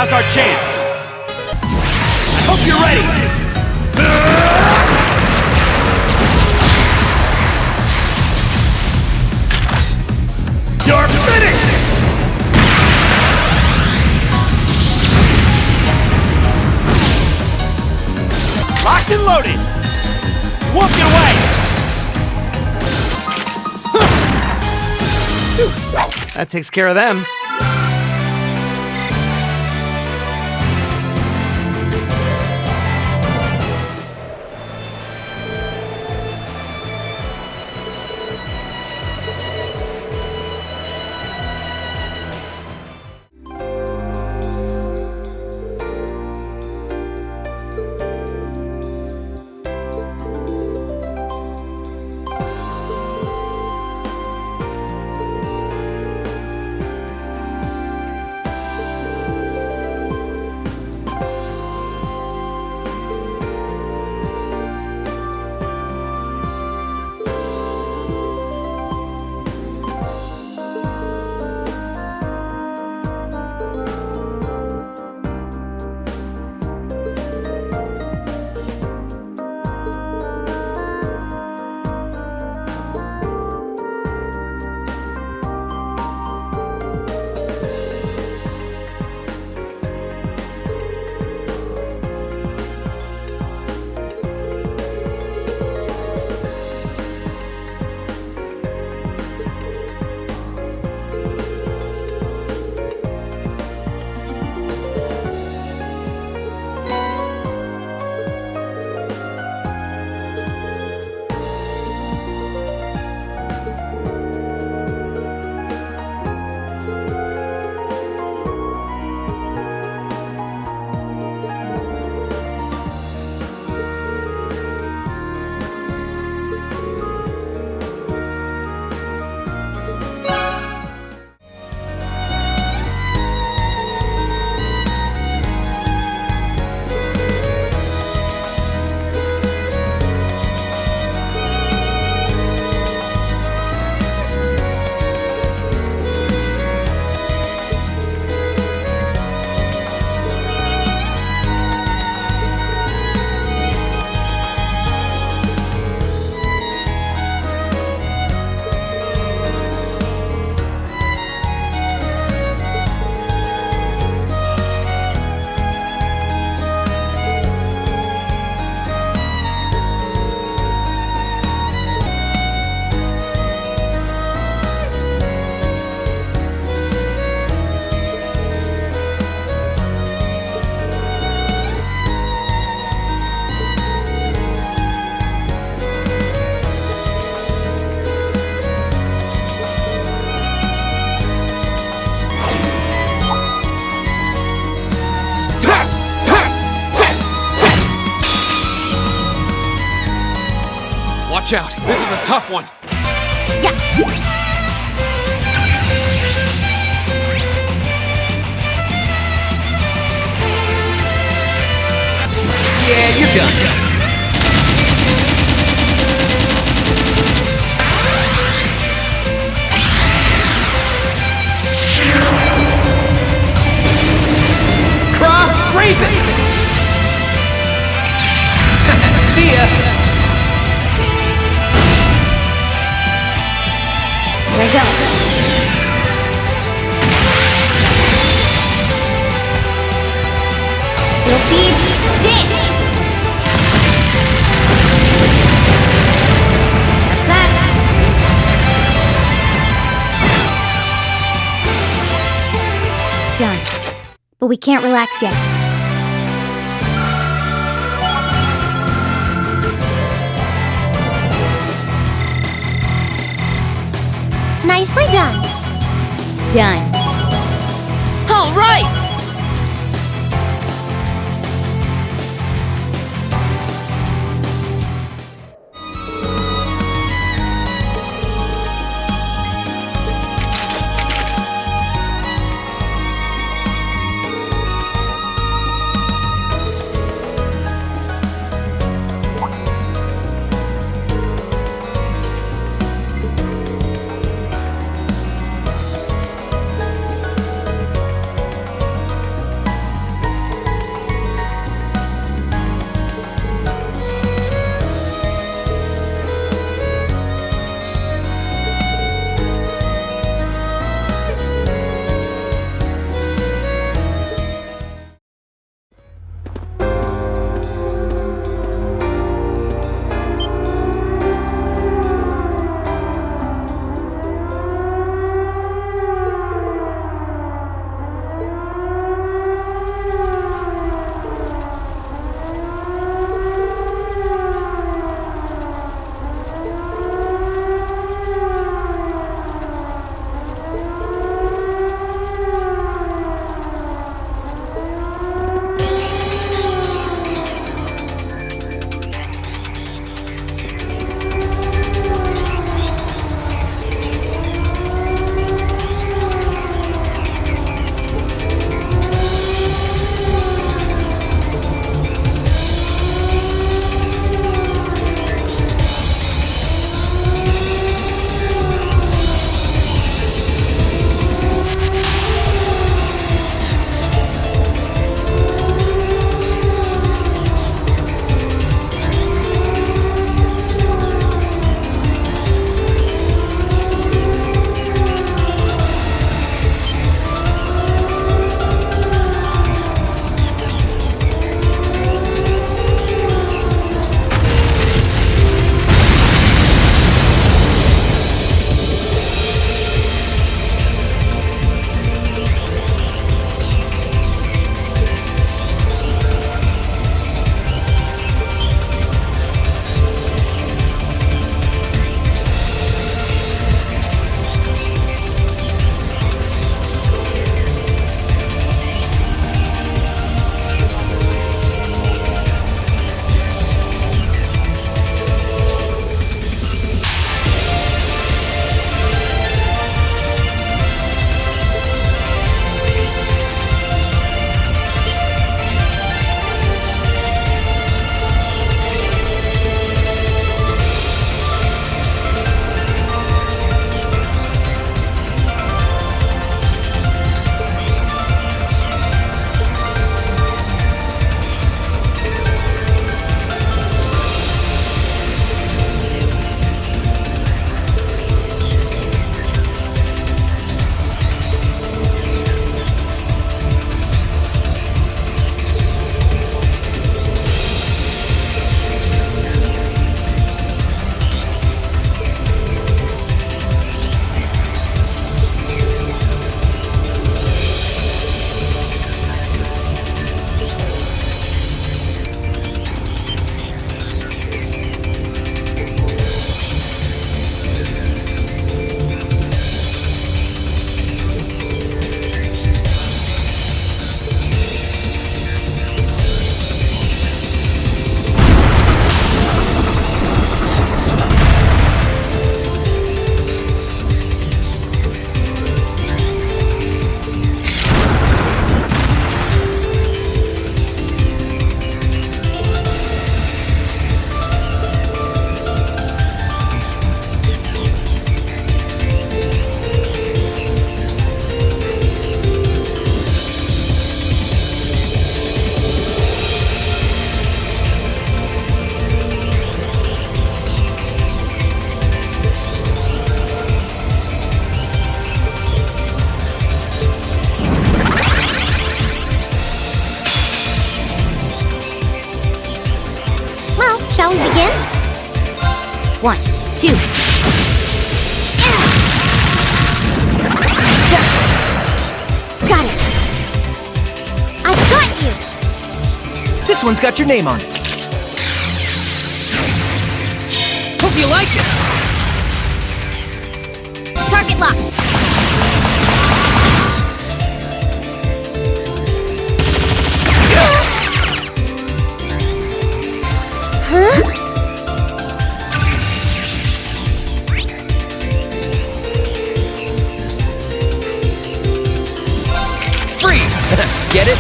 Now's our chance. I hope you're ready. You're finished! Locked and loaded. Won't get away. That takes care of them. Watch out, this is a tough one. Yeah. Yeah, you're done. Cross Raven! See ya! There we go. Sophie, dance! That's that. Done. But we can't relax yet. Nicely done. Done. All right! 1, 2. Got it. I got you. This one's got your name on it. Hope you like it. Target locked. Huh? Freeze! Get it?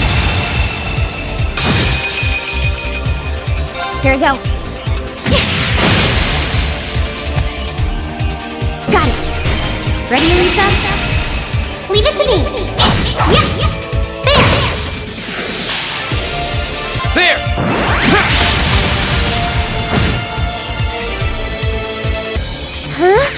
Here we go. Got it. Ready, Lisa? Leave it to me. Yeah. There! Huh?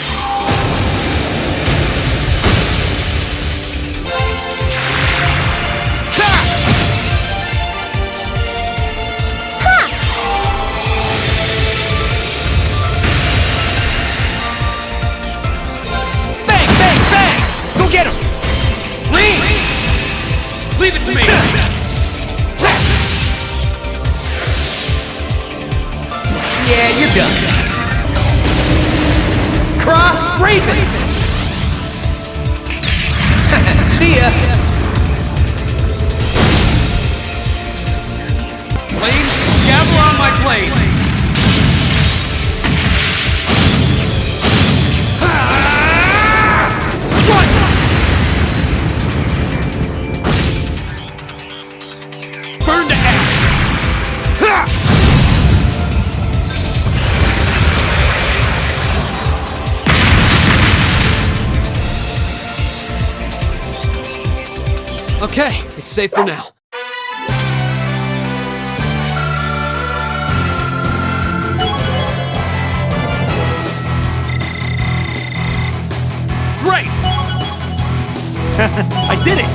Bang, bang, bang! Go get him! Ring! Leave it to me! Yeah, you're done. Cross Raven! See ya! Flames, gather on my blade! Strike! Burn to ash! Okay, it's safe for now. Great! I did it!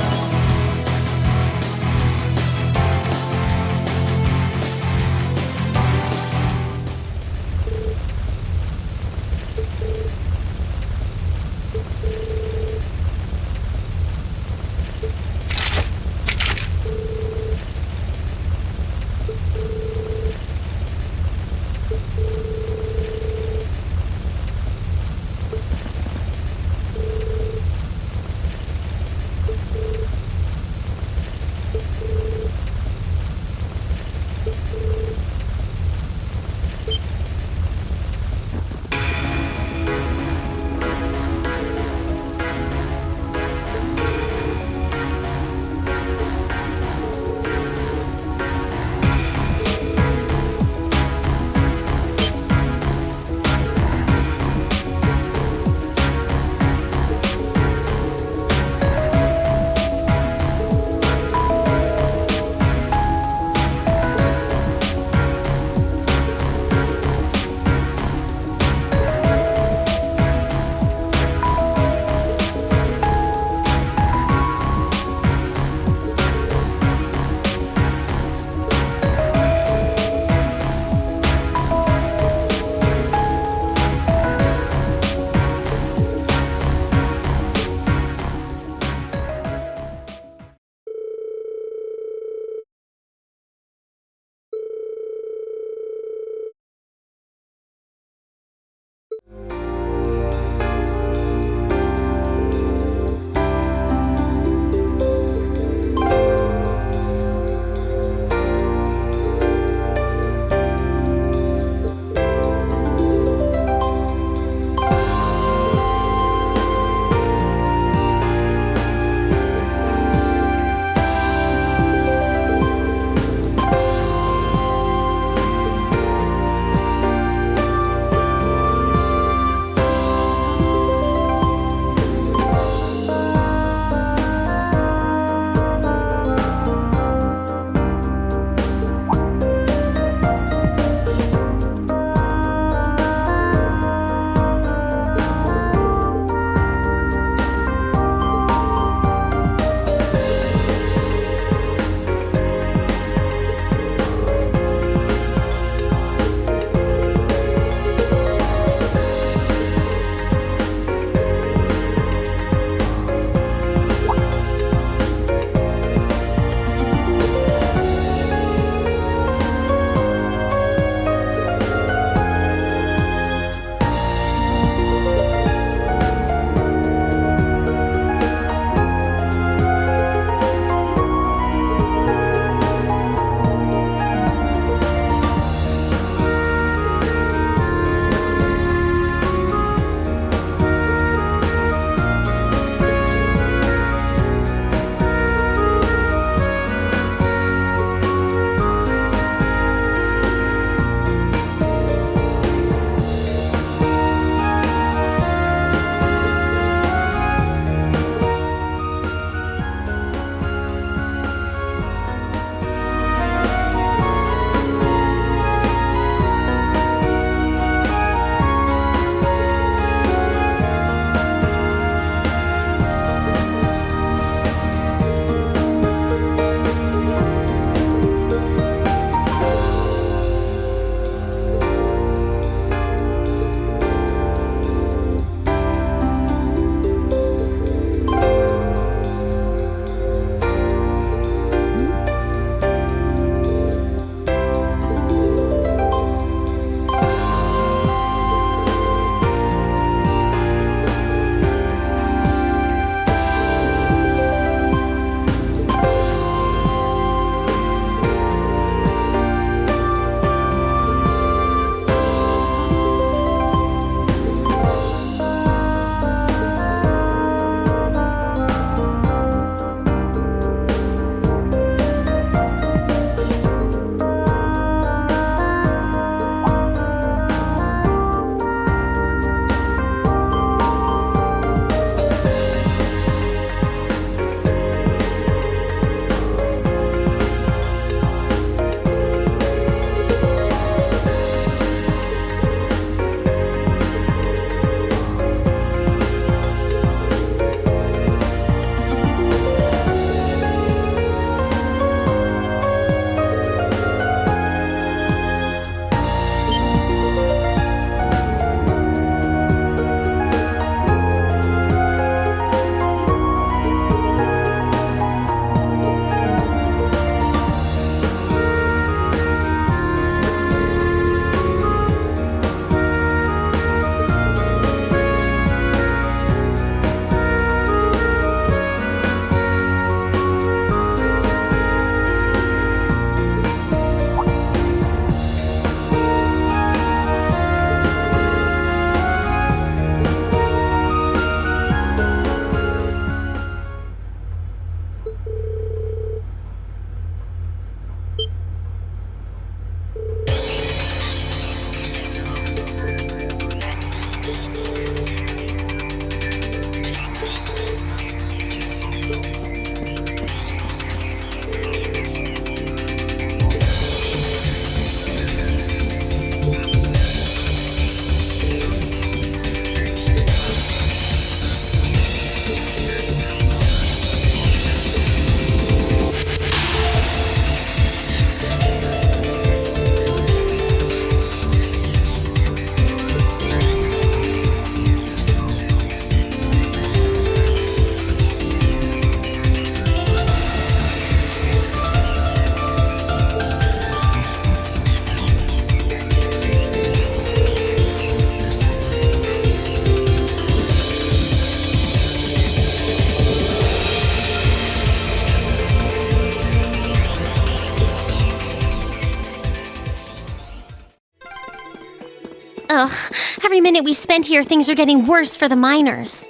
Ugh, every minute we spend here, things are getting worse for the miners.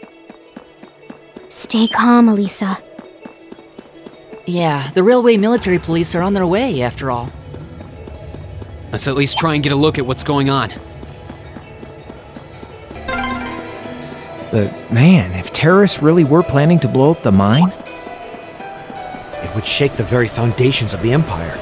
Stay calm, Elisa. Yeah, the railway military police are on their way, after all. Let's at least try and get a look at what's going on. But man, if terrorists really were planning to blow up the mine, It would shake the very foundations of the Empire.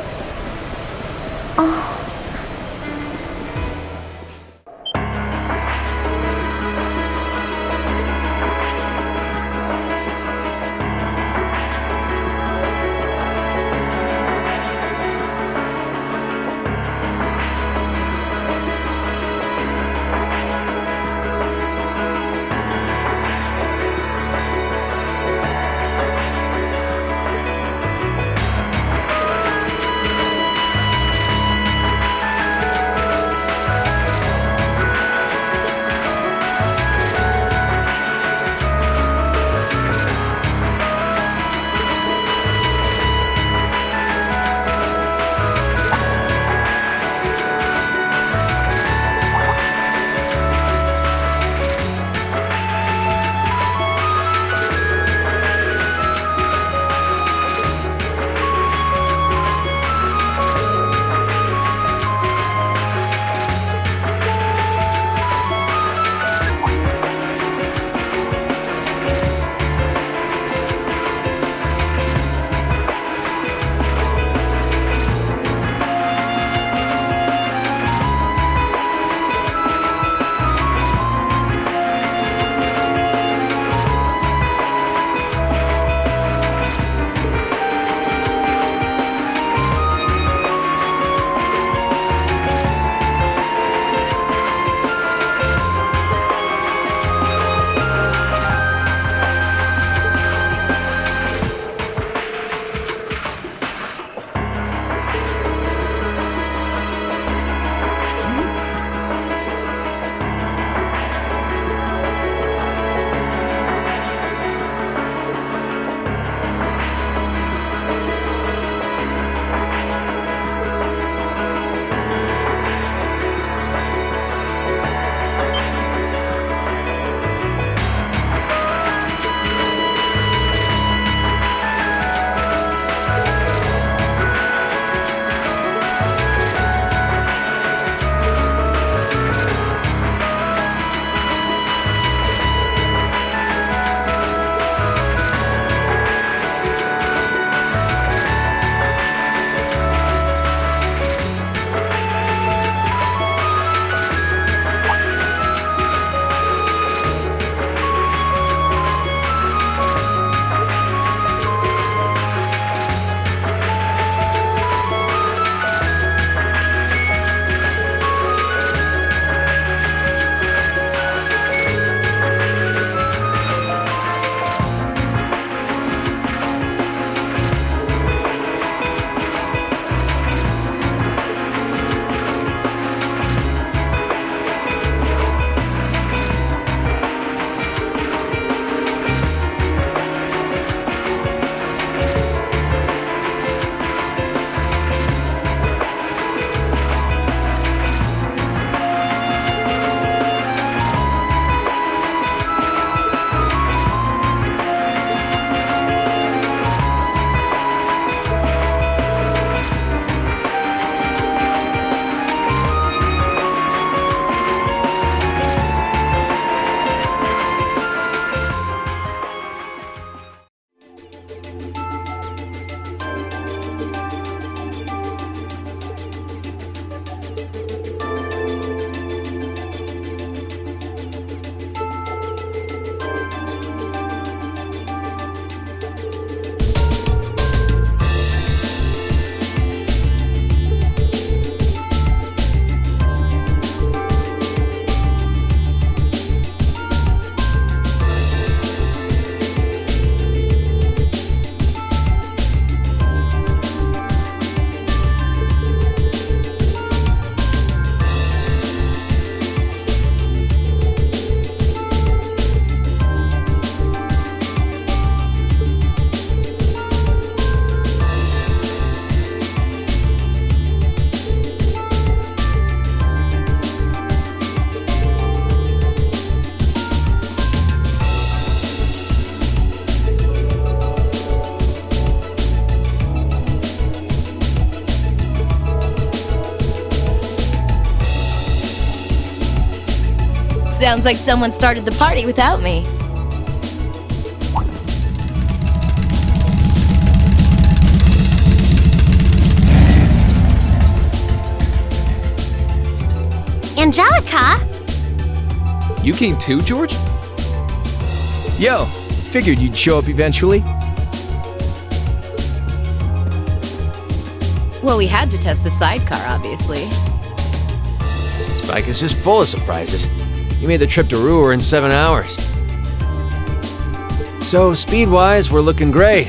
Sounds like someone started the party without me. Angelica? You came too, George? Yo, figured you'd show up eventually. Well, we had to test the sidecar, obviously. This bike is just full of surprises. You made the trip to Ruhr in 7 hours. So, speed-wise, we're looking great.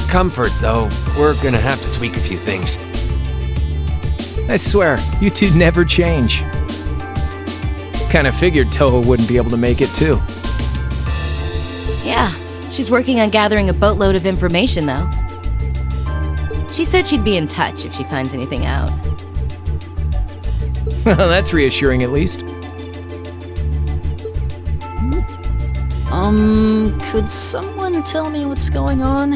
Comfort, though, we're gonna have to tweak a few things. I swear, you two never change. Kinda figured Toho wouldn't be able to make it too. Yeah, she's working on gathering a boatload of information, though. She said she'd be in touch if she finds anything out. That's reassuring at least. Could someone tell me what's going on?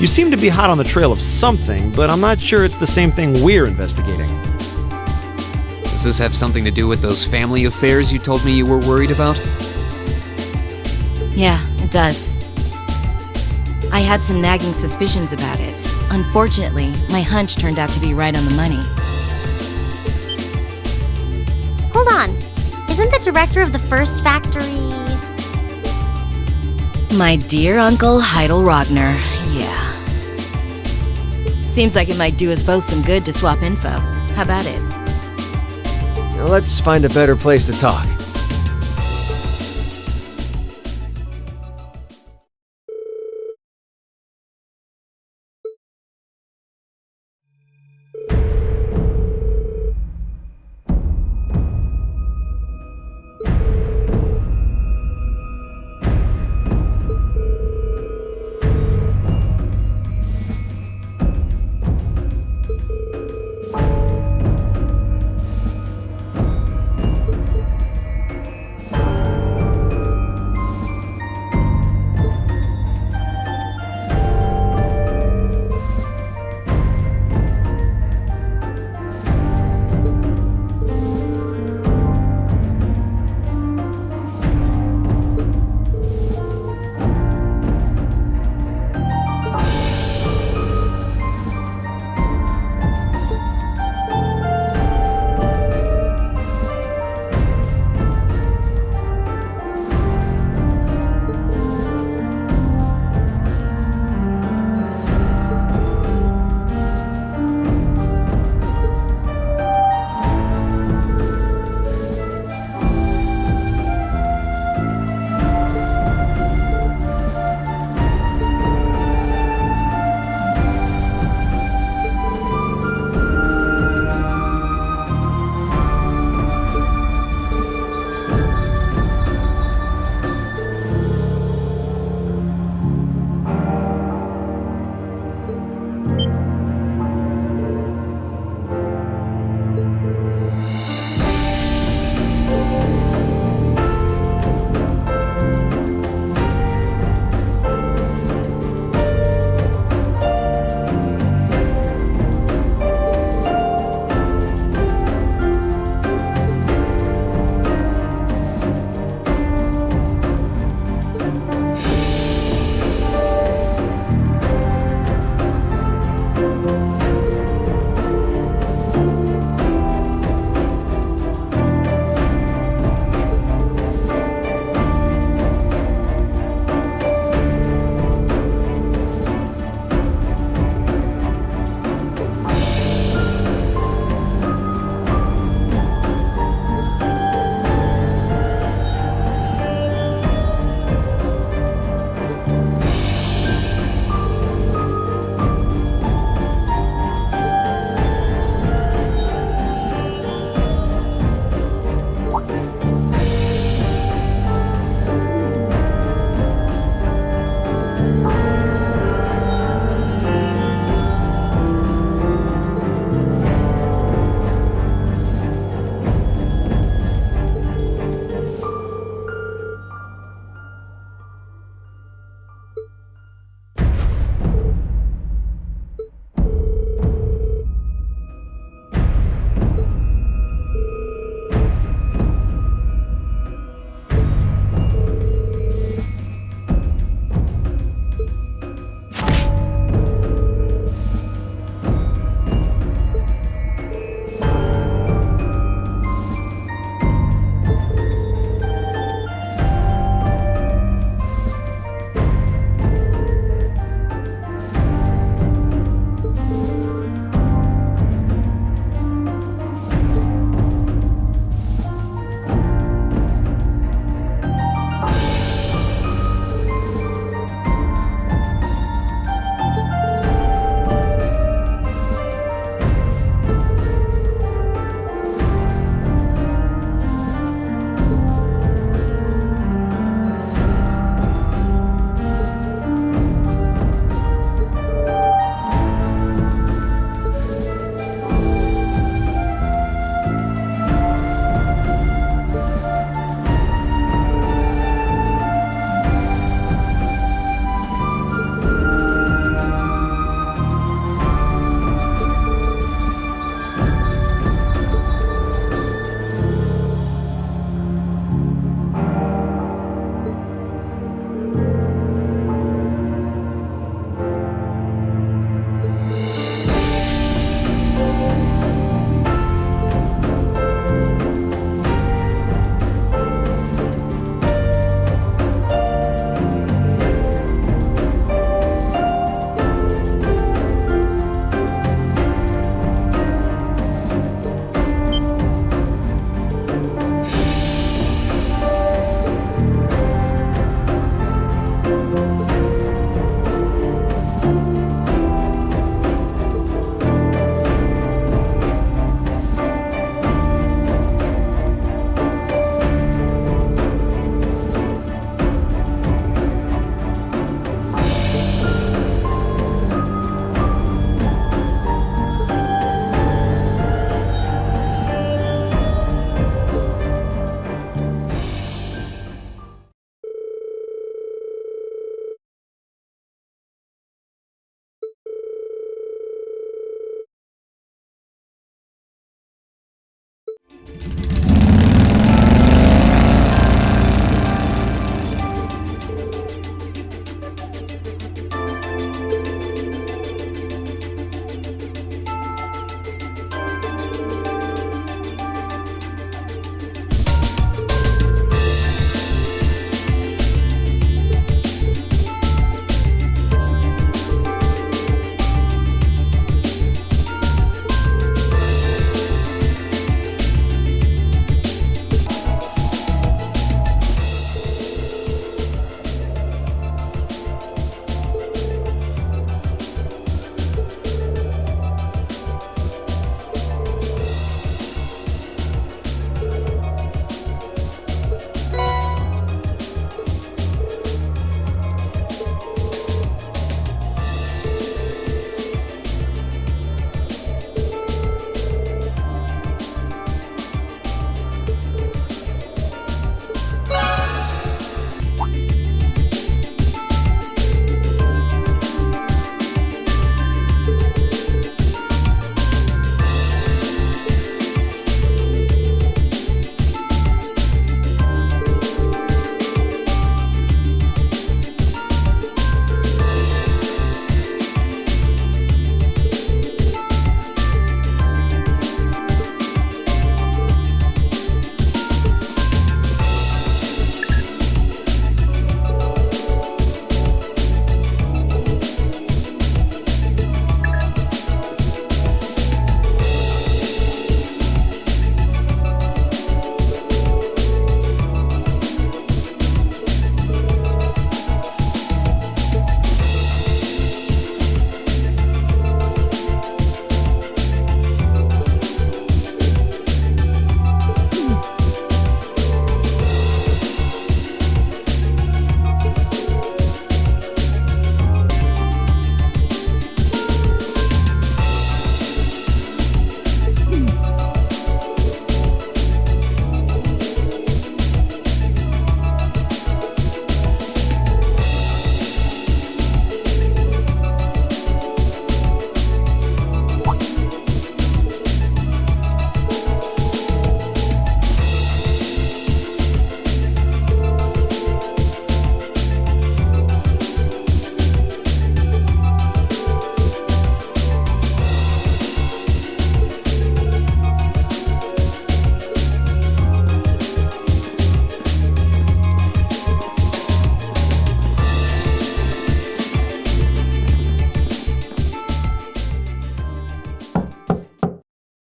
You seem to be hot on the trail of something, but I'm not sure it's the same thing we're investigating. Does this have something to do with those family affairs you told me you were worried about? Yeah, it does. I had some nagging suspicions about it. Unfortunately, my hunch turned out to be right on the money. Hold on. Isn't the director of the first factory... My dear Uncle Heidel Rogner, yeah. Seems like it might do us both some good to swap info. How about it? Now let's find a better place to talk.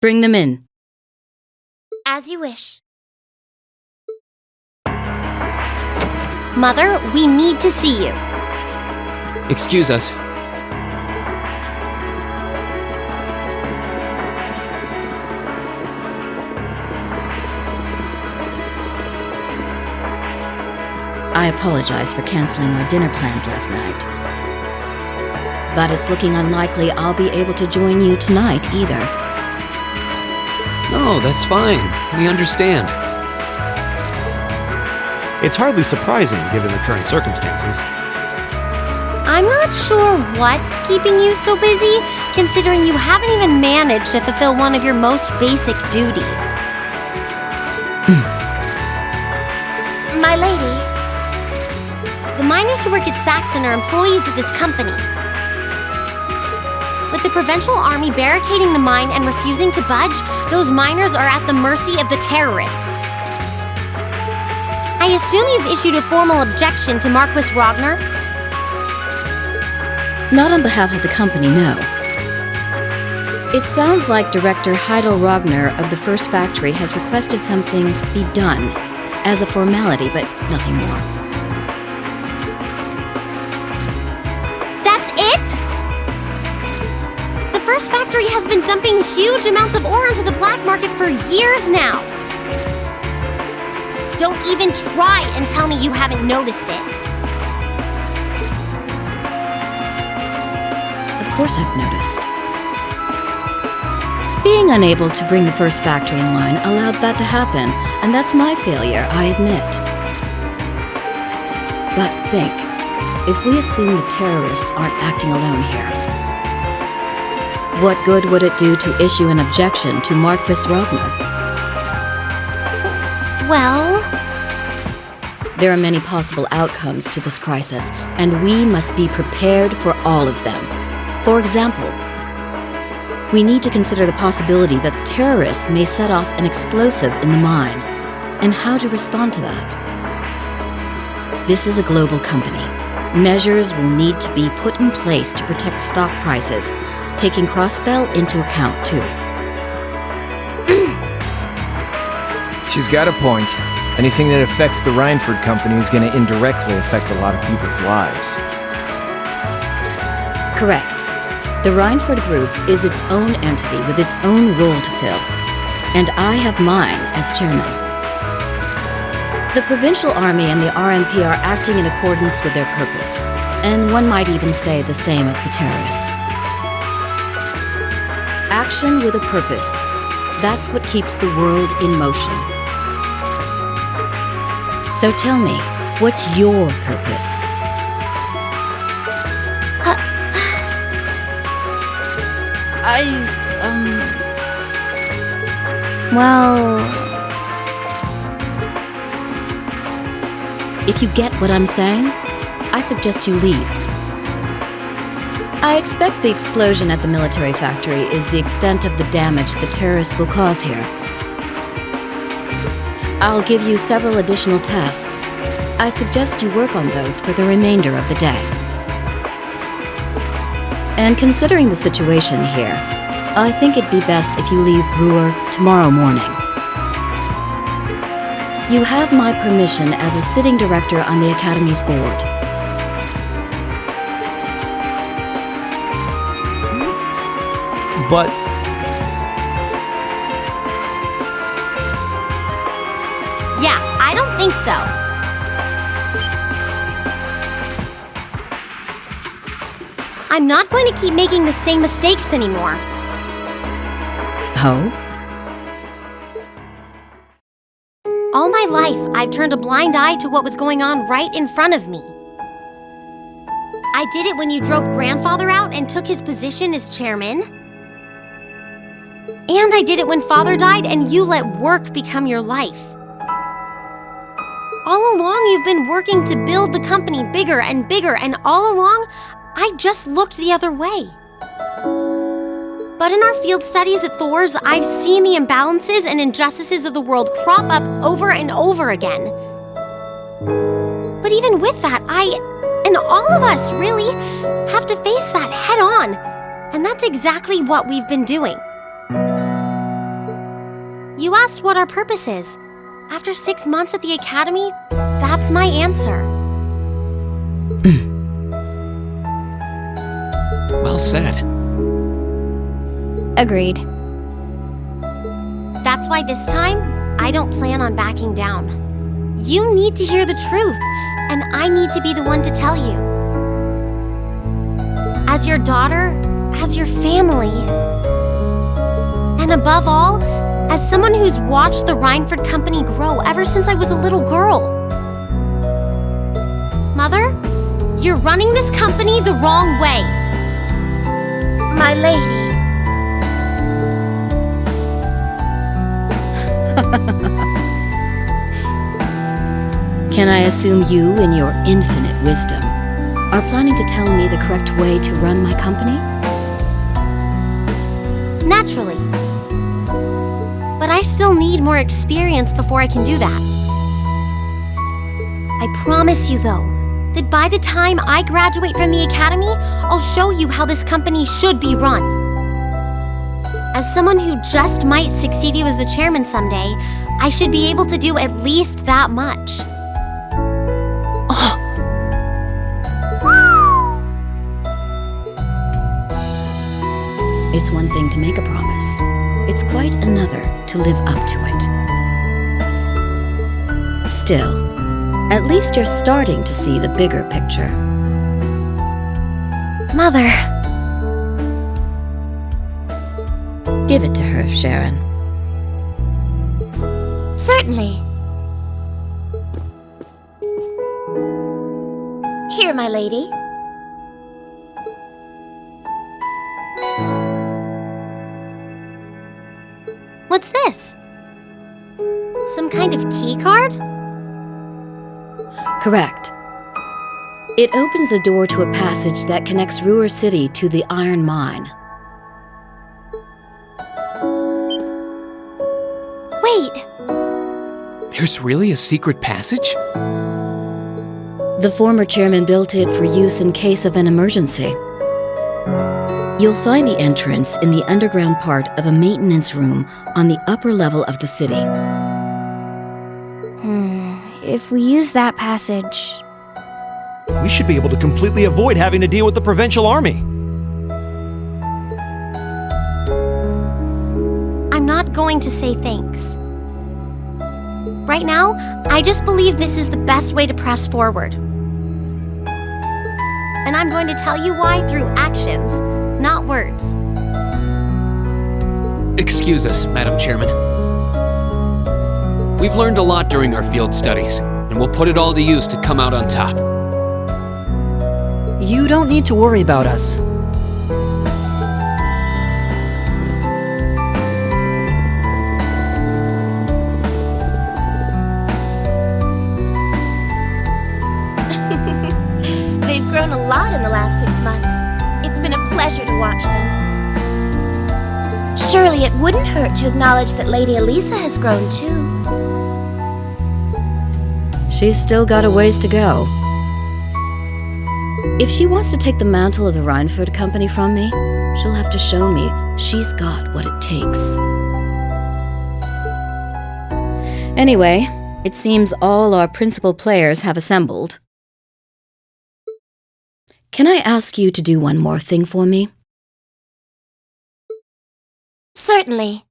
Bring them in. As you wish. Mother, we need to see you. Excuse us. I apologize for canceling our dinner plans last night. But it's looking unlikely I'll be able to join you tonight either. No, that's fine. We understand. It's hardly surprising given the current circumstances. I'm not sure what's keeping you so busy, considering you haven't even managed to fulfill one of your most basic duties. My lady, the miners who work at Saxon are employees of this company. With the Provincial Army barricading the mine and refusing to budge, those miners are at the mercy of the terrorists. I assume you've issued a formal objection to Marquis Ragnar? Not on behalf of the company, no. It sounds like Director Heidel Ragnar of the First Factory has requested something be done as a formality, but nothing more. That's it? The First Factory has been dumping huge amounts of ore onto the black market for years now. Don't even try and tell me you haven't noticed it. Of course I've noticed. Being unable to bring the First Factory in line allowed that to happen, and that's my failure, I admit. But think, if we assume the terrorists aren't acting alone here, what good would it do to issue an objection to Marquis Ragnar? Well... There are many possible outcomes to this crisis, and we must be prepared for all of them. For example, we need to consider the possibility that the terrorists may set off an explosive in the mine, and how to respond to that. This is a global company. Measures will need to be put in place to protect stock prices, taking cross-spell into account, too. She's got a point. Anything that affects the Rhineford Company is going to indirectly affect a lot of people's lives. Correct. The Rhineford Group is its own entity with its own role to fill, and I have mine as chairman. The Provincial Army and the RMP are acting in accordance with their purpose, and one might even say the same of the terrorists. Action with a purpose. That's what keeps the world in motion. So tell me, what's your purpose? Well... If you get what I'm saying, I suggest you leave. I expect the explosion at the military factory is the extent of the damage the terrorists will cause here. I'll give you several additional tasks. I suggest you work on those for the remainder of the day. And considering the situation here, I think it'd be best if you leave Ruhr tomorrow morning. You have my permission as a sitting director on the Academy's board. But yeah, I don't think so. I'm not going to keep making the same mistakes anymore. Oh? All my life, I've turned a blind eye to what was going on right in front of me. I did it when you drove Grandfather out and took his position as chairman. And I did it when Father died and you let work become your life. All along, you've been working to build the company bigger and bigger, and all along, I just looked the other way. But in our field studies at Thor's, I've seen the imbalances and injustices of the world crop up over and over again. But even with that, and all of us, really, have to face that head on. And that's exactly what we've been doing. You asked what our purpose is. After 6 months at the academy, that's my answer. Well said. Agreed. That's why this time, I don't plan on backing down. You need to hear the truth, and I need to be the one to tell you. As your daughter, as your family, and above all, as someone who's watched the Rhineford Company grow ever since I was a little girl. Mother, you're running this company the wrong way. My lady. Can I assume you, in your infinite wisdom, are planning to tell me the correct way to run my company? Naturally. But I still need more experience before I can do that. I promise you, though, that by the time I graduate from the academy, I'll show you how this company should be run. As someone who just might succeed you as the chairman someday, I should be able to do at least that much. It's one thing to make a promise. It's quite another to live up to it. Still, at least you're starting to see the bigger picture. Mother. Give it to her, Sharon. Certainly. Here, my lady. What's this? Some kind of key card? Correct. It opens the door to a passage that connects Ruhr City to the iron mine. Wait! There's really a secret passage? The former chairman built it for use in case of an emergency. You'll find the entrance in the underground part of a maintenance room on the upper level of the city. If we use that passage... We should be able to completely avoid having to deal with the provincial army. I'm not going to say thanks. Right now, I just believe this is the best way to press forward. And I'm going to tell you why through actions, not words. Excuse us, Madam Chairman. We've learned a lot during our field studies, and we'll put it all to use to come out on top. You don't need to worry about us. They've grown a lot in the last 6 months. It's been a pleasure to watch them. Surely it wouldn't hurt to acknowledge that Lady Elisa has grown too. She's still got a ways to go. If she wants to take the mantle of the Rhineford Company from me, she'll have to show me she's got what it takes. Anyway, it seems all our principal players have assembled. Can I ask you to do one more thing for me? Certainly.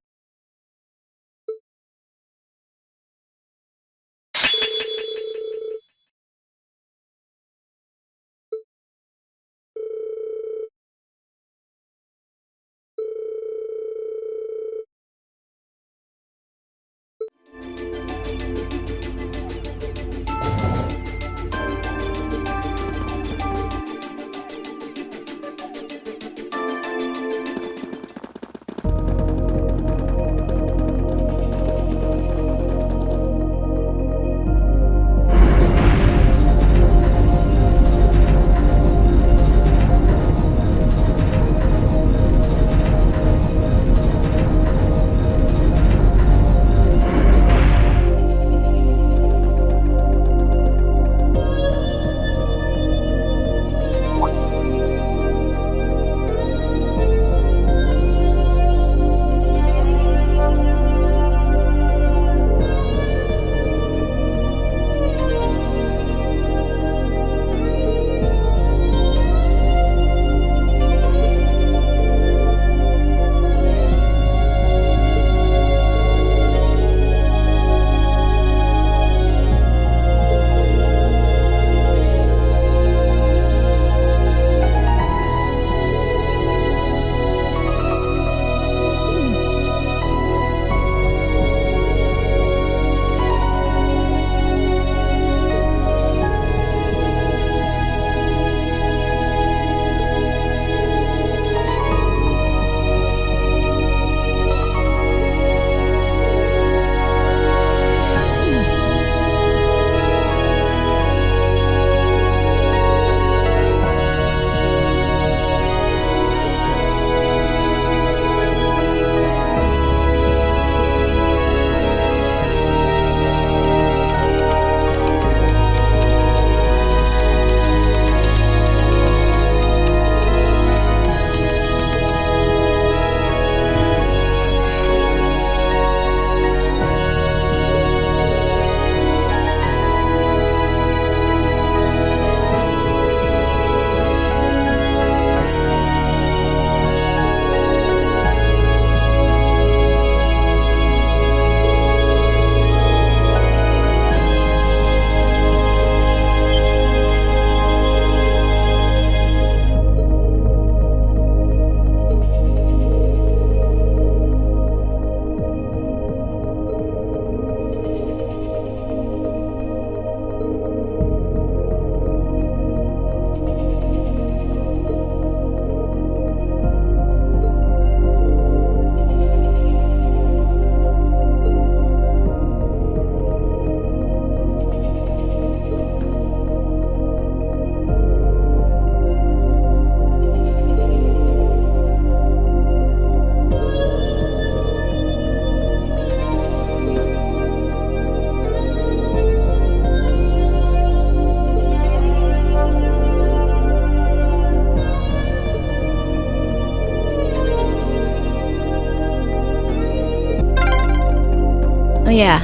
yeah.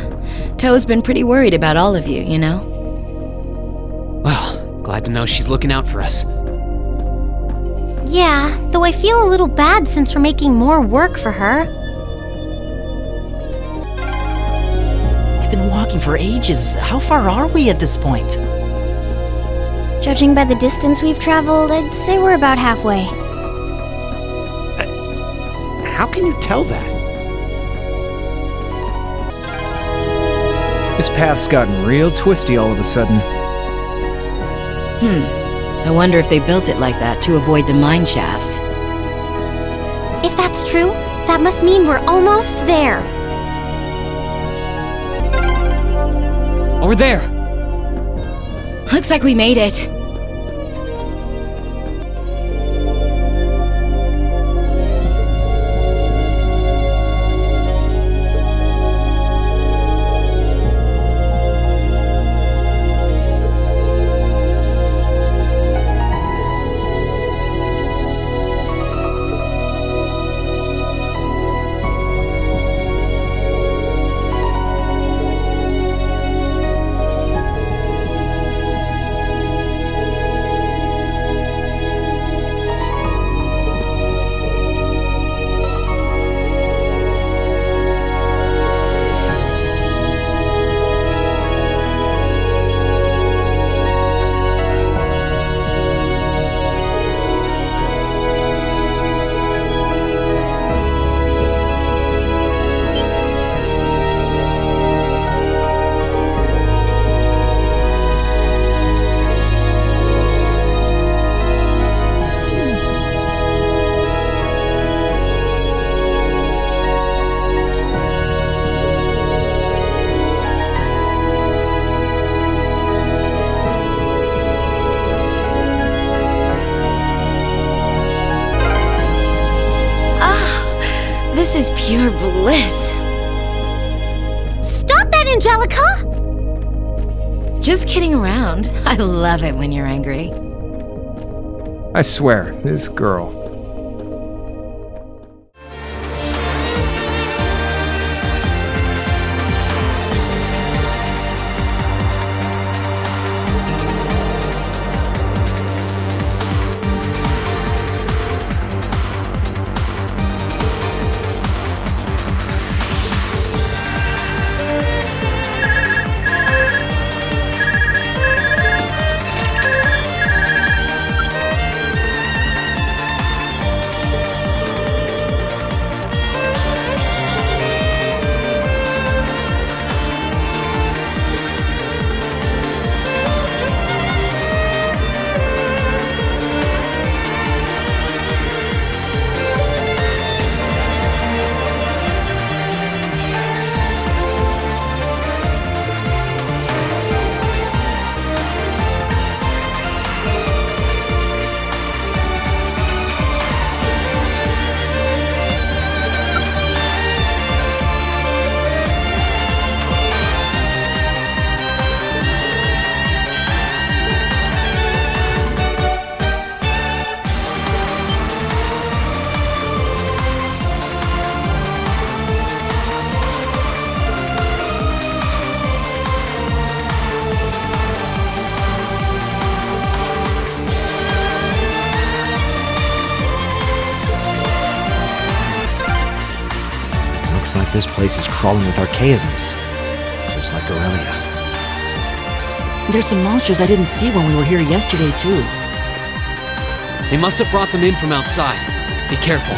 Toe's been pretty worried about all of you, you know? Well, glad to know she's looking out for us. Yeah, though I feel a little bad since we're making more work for her. We've been walking for ages. How far are we at this point? Judging by the distance we've traveled, I'd say we're about halfway. How can you tell that? This path's gotten real twisty all of a sudden. I wonder if they built it like that to avoid the mine shafts. If that's true, that must mean we're almost there. Over there! Looks like we made it. This is pure bliss. Stop that, Angelica! Just kidding around. I love it when you're angry. I swear, this girl. Looks like this place is crawling with archaisms. Just like Aurelia. There's some monsters I didn't see when we were here yesterday, too. They must have brought them in from outside. Be careful.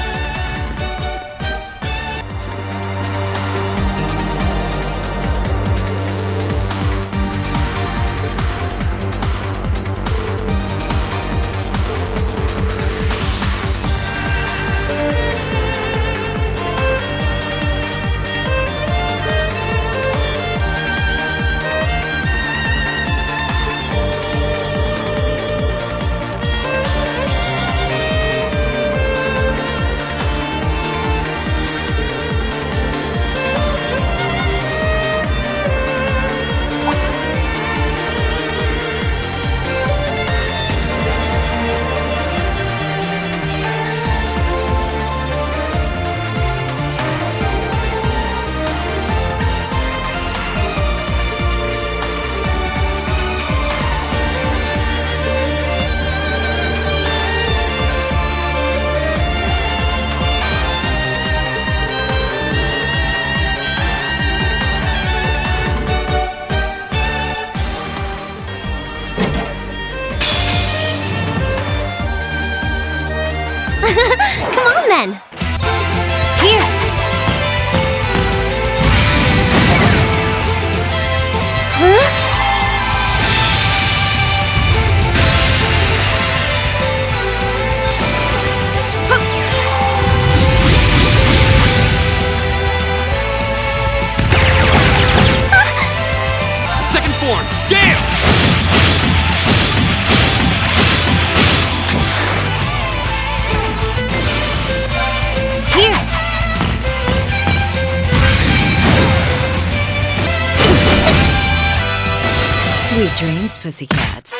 dreams, pussycats.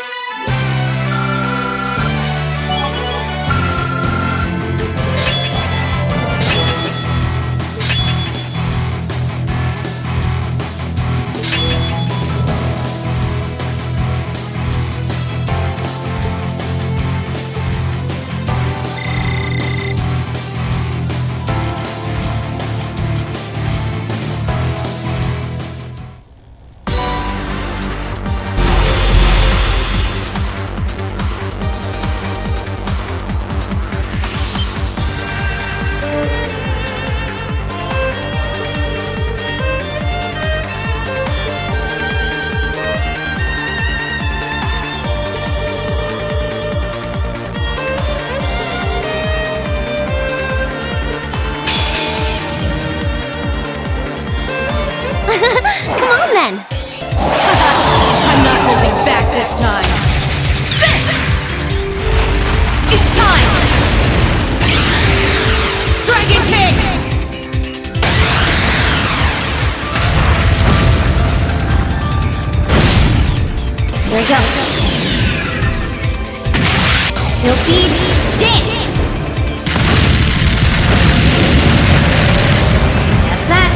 Come on then! I'm not holding back this time. It's time! Dragon Kick! Here we go. Silky dance. That's that.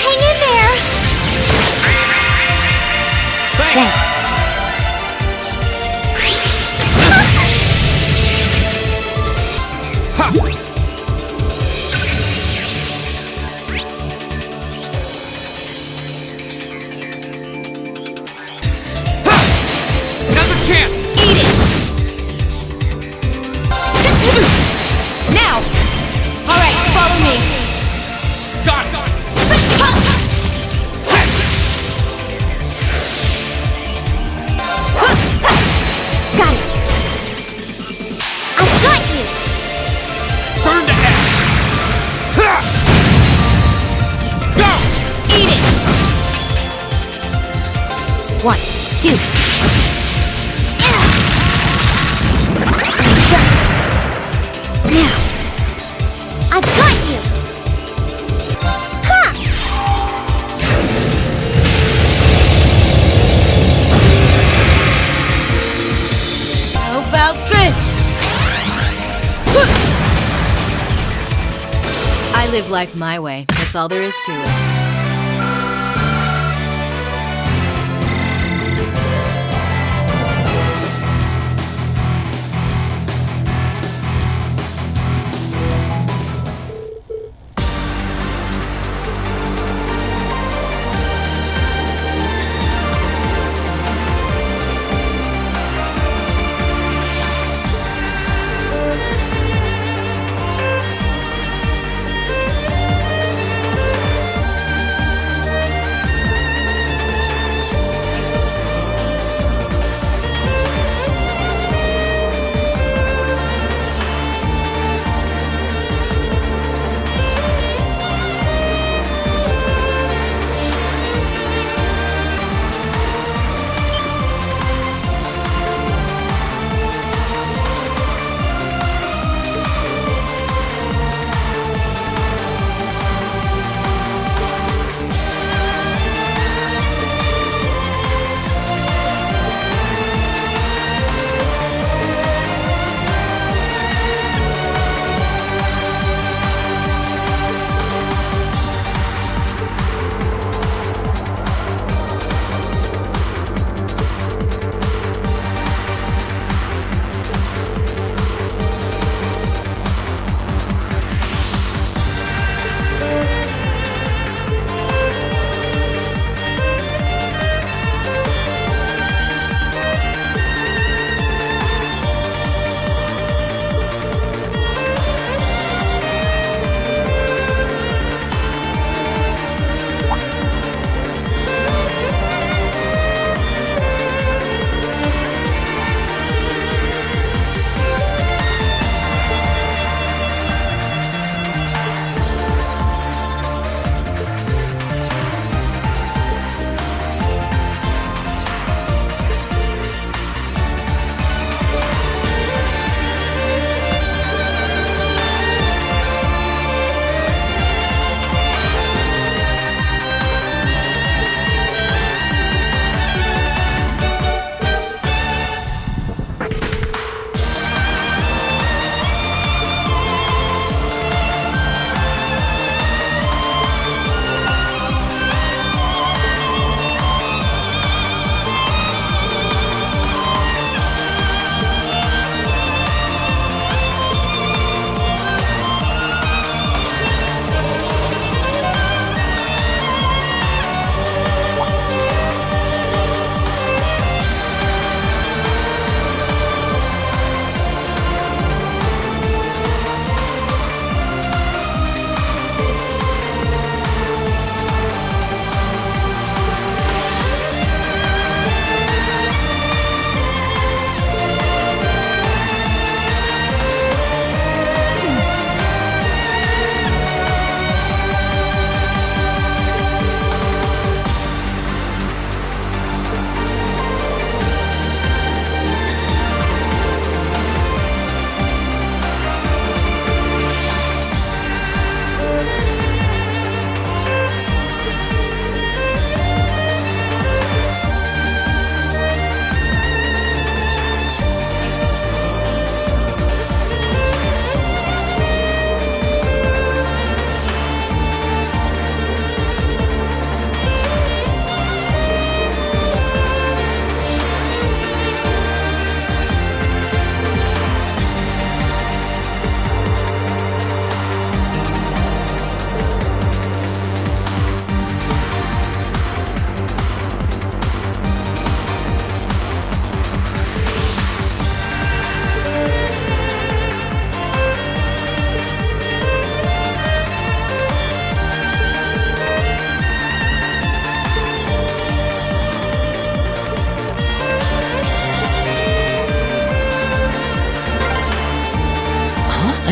Hang in there! Thanks! Ha! Ha! Another chance! Eat it! Now! Alright, follow me. Got it! Got it! I've got you! Burn to ash! Ha! Go! Eat it! 1, 2. Now! I've got you! Ha! How about this? I live life my way. That's all there is to it.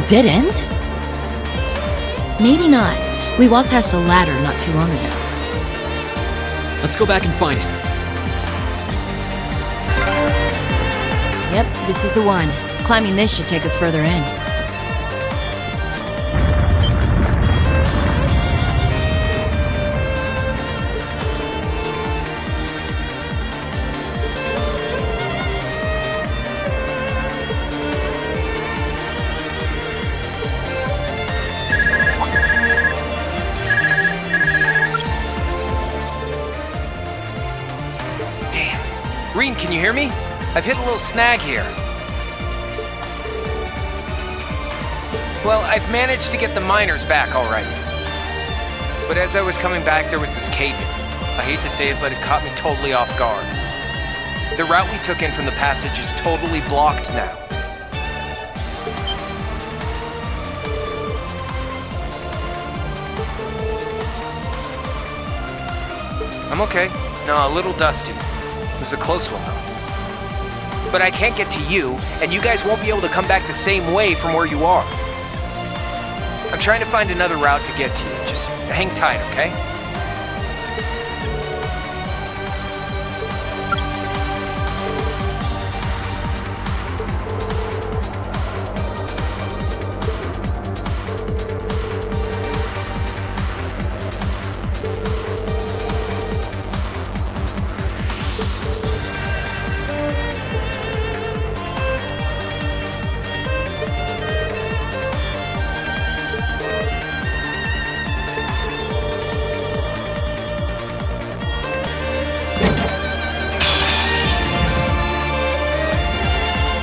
A dead end? Maybe not. We walked past a ladder not too long ago. Let's go back and find it. Yep, this is the one. Climbing this should take us further in. Reen, can you hear me? I've hit a little snag here. Well, I've managed to get the miners back all right. But as I was coming back, there was this cave-in. I hate to say it, but it caught me totally off guard. The route we took in from the passage is totally blocked now. I'm okay. No, a little dusty. It was a close one, though. But I can't get to you, and you guys won't be able to come back the same way from where you are. I'm trying to find another route to get to you. Just hang tight, okay?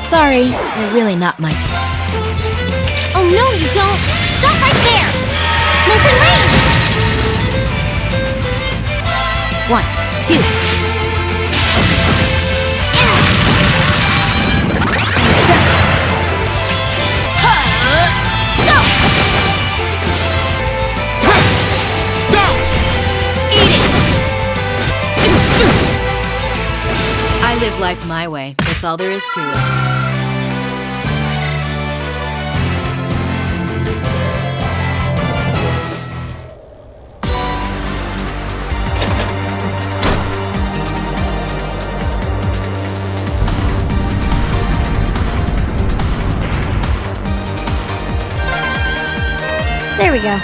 Sorry, you're really not my type. Oh no, you don't! Stop right there! Molten Rage! 1, 2. I live life my way. That's all there is to it. There we go.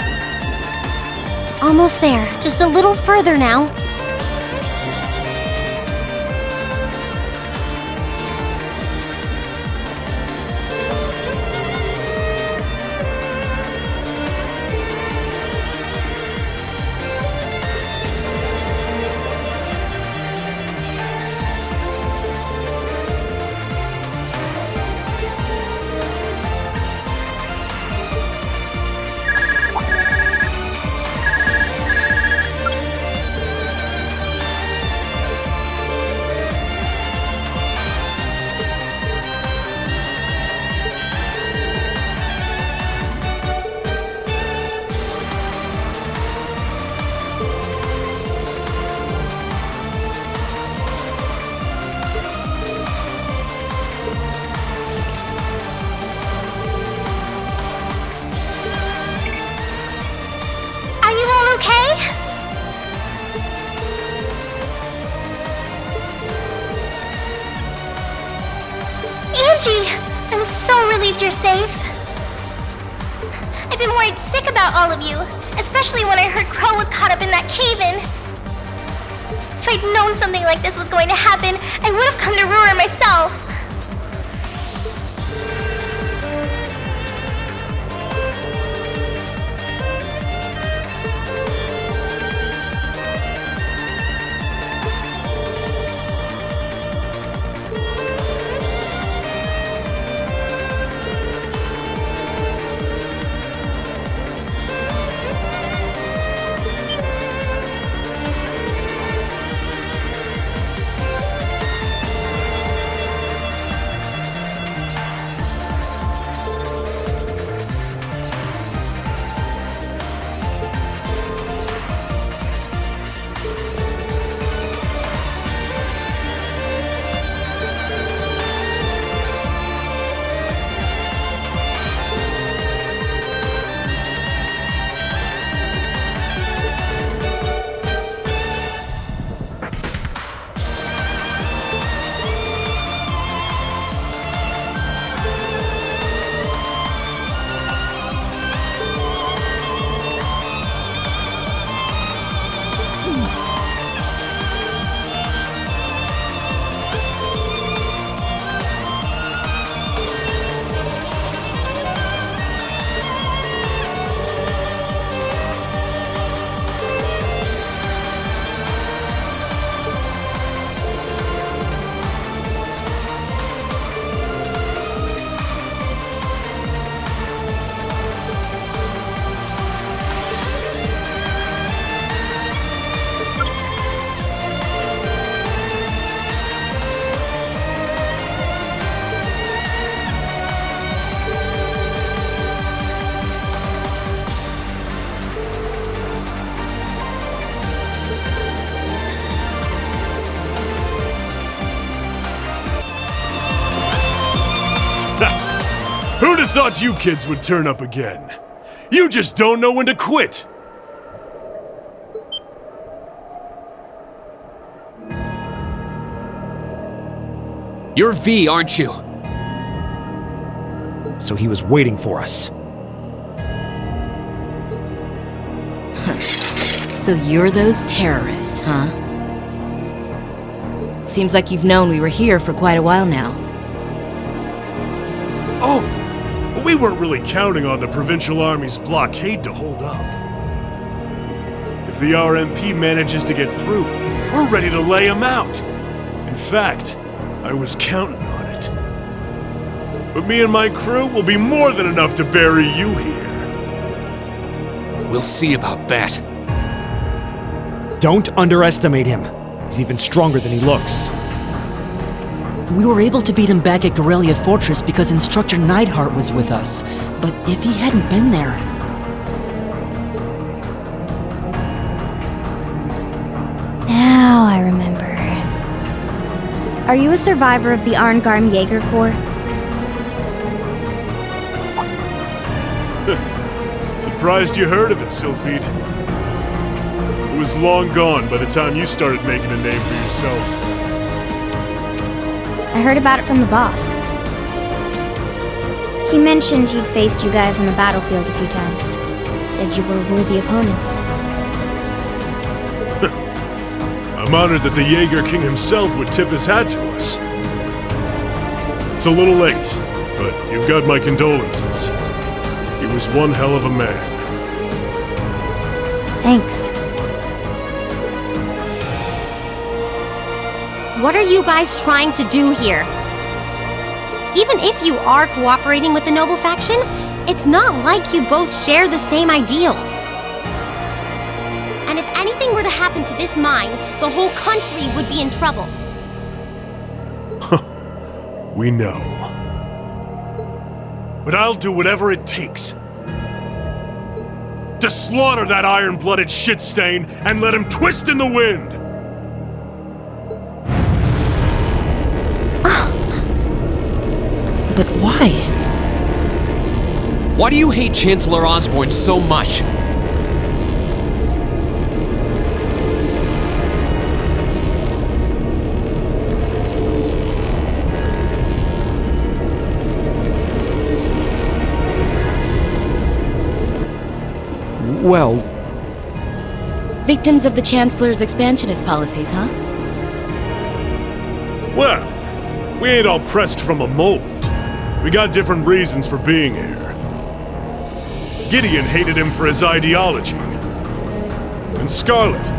Almost there. Just a little further now. Angie, I'm so relieved you're safe. I've been worried sick about all of you, especially when I heard Crow was caught up in that cave-in. If I'd known something like this was going to happen, I would have come to Ruhr myself. Who'd have thought you kids would turn up again? You just don't know when to quit! You're V, aren't you? So he was waiting for us. So you're those terrorists, huh? Seems like you've known we were here for quite a while now. Oh! We weren't really counting on the Provincial Army's blockade to hold up. If the RMP manages to get through, we're ready to lay them out. In fact, I was counting on it. But me and my crew will be more than enough to bury you here. We'll see about that. Don't underestimate him. He's even stronger than he looks. We were able to beat him back at Guerrilla Fortress because Instructor Neidhart was with us. But if he hadn't been there... Now I remember. Are you a survivor of the Arngarm Jaeger Corps? Surprised you heard of it, Sylphide. It was long gone by the time you started making a name for yourself. I heard about it from the boss. He mentioned he'd faced you guys on the battlefield a few times. Said you were worthy opponents. I'm honored that the Jaeger King himself would tip his hat to us. It's a little late, but you've got my condolences. He was one hell of a man. Thanks. What are you guys trying to do here? Even if you are cooperating with the Noble faction, it's not like you both share the same ideals. And if anything were to happen to this mine, the whole country would be in trouble. We know. But I'll do whatever it takes to slaughter that iron-blooded shit stain and let him twist in the wind! But why? Why do you hate Chancellor Osborne so much? Well... Victims of the Chancellor's expansionist policies, huh? Well, we ain't all pressed from a mold. We got different reasons for being here. Gideon hated him for his ideology. And Scarlet,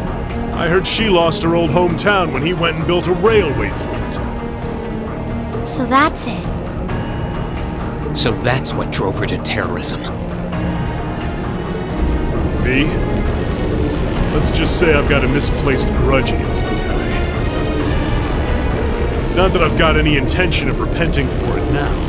I heard she lost her old hometown when he went and built a railway through it. So that's it. So that's what drove her to terrorism. Me? Let's just say I've got a misplaced grudge against the guy. Not that I've got any intention of repenting for it now.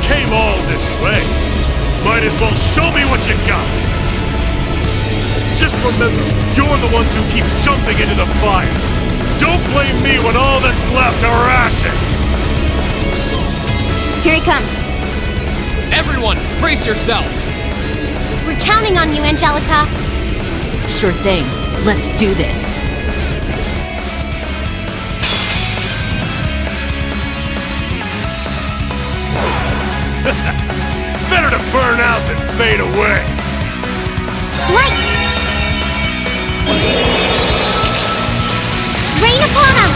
came all this way. Might as well show me what you got. Just remember, you're the ones who keep jumping into the fire. Don't blame me when all that's left are ashes. Here he comes. Everyone, brace yourselves. We're counting on you, Angelica. Sure thing. Let's do this. Better to burn out than fade away. Light! Rain upon us!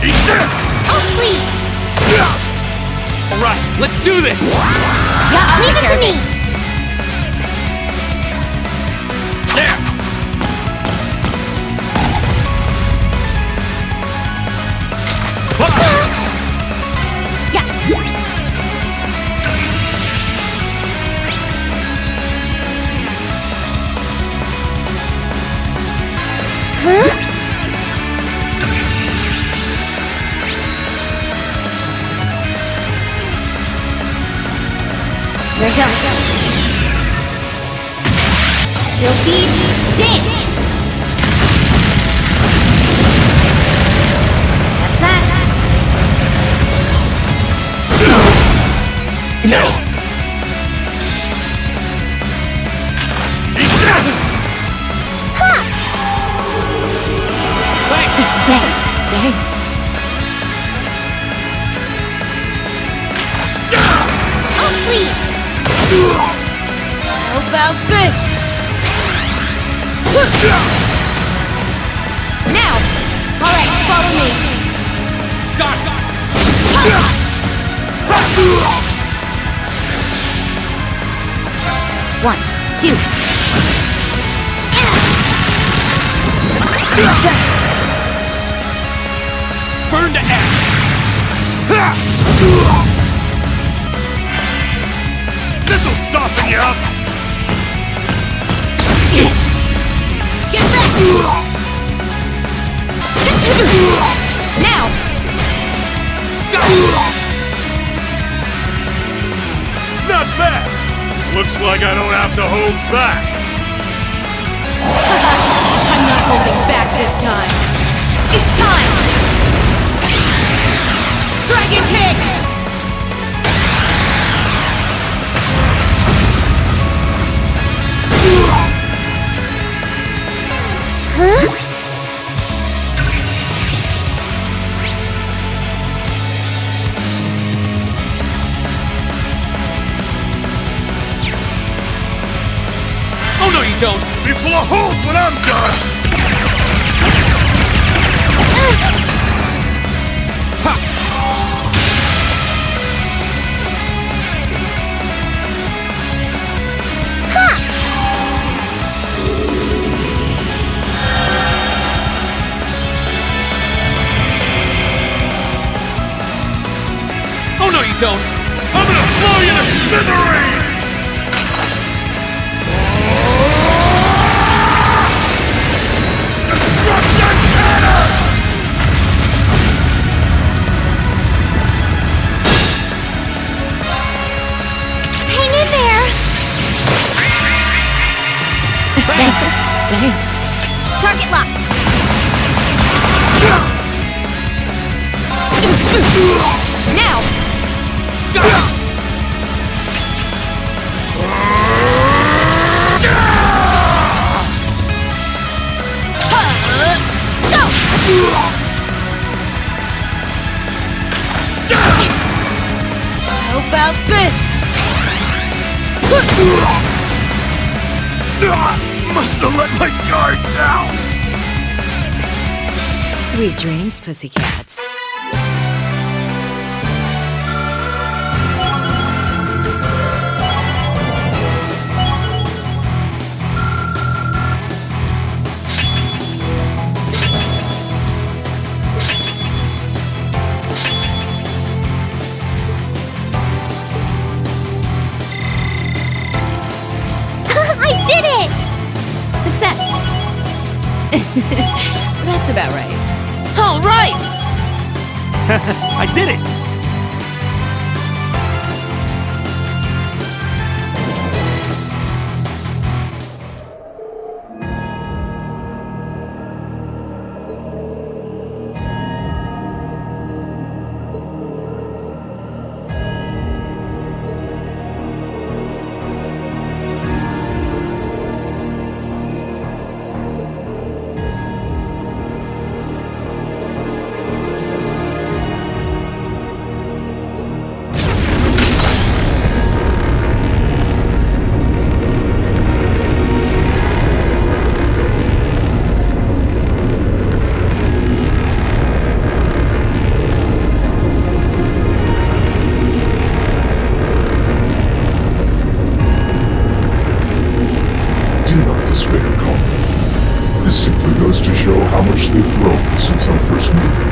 Eat this! Oh, please! All right, let's do this. Yeah, leave it to me! There! Yeah. Huh? Here we go. Silky dance. That's that. No! Eat this! Huh! Thanks. Thanks. Oh, please! How about this? Now! Alright, follow me. Got it. 1, 2. Burn to ash. This'll soften you up! Get back! Now! Not bad! Looks like I don't have to hold back! I'm not holding back this time. It's time! Dragon kick! Huh? Oh no, you don't. Be full of holes when I'm done! Ha! Oh no, you don't. I'm gonna blow you to smithereens! Destruction cannon! Hang in there! Thanks. Target locked! Now! How about this? Must have let my guard down! Sweet dreams, pussycats. did it! Do not despair, comrade. This simply goes to show how much they've grown since our first meeting.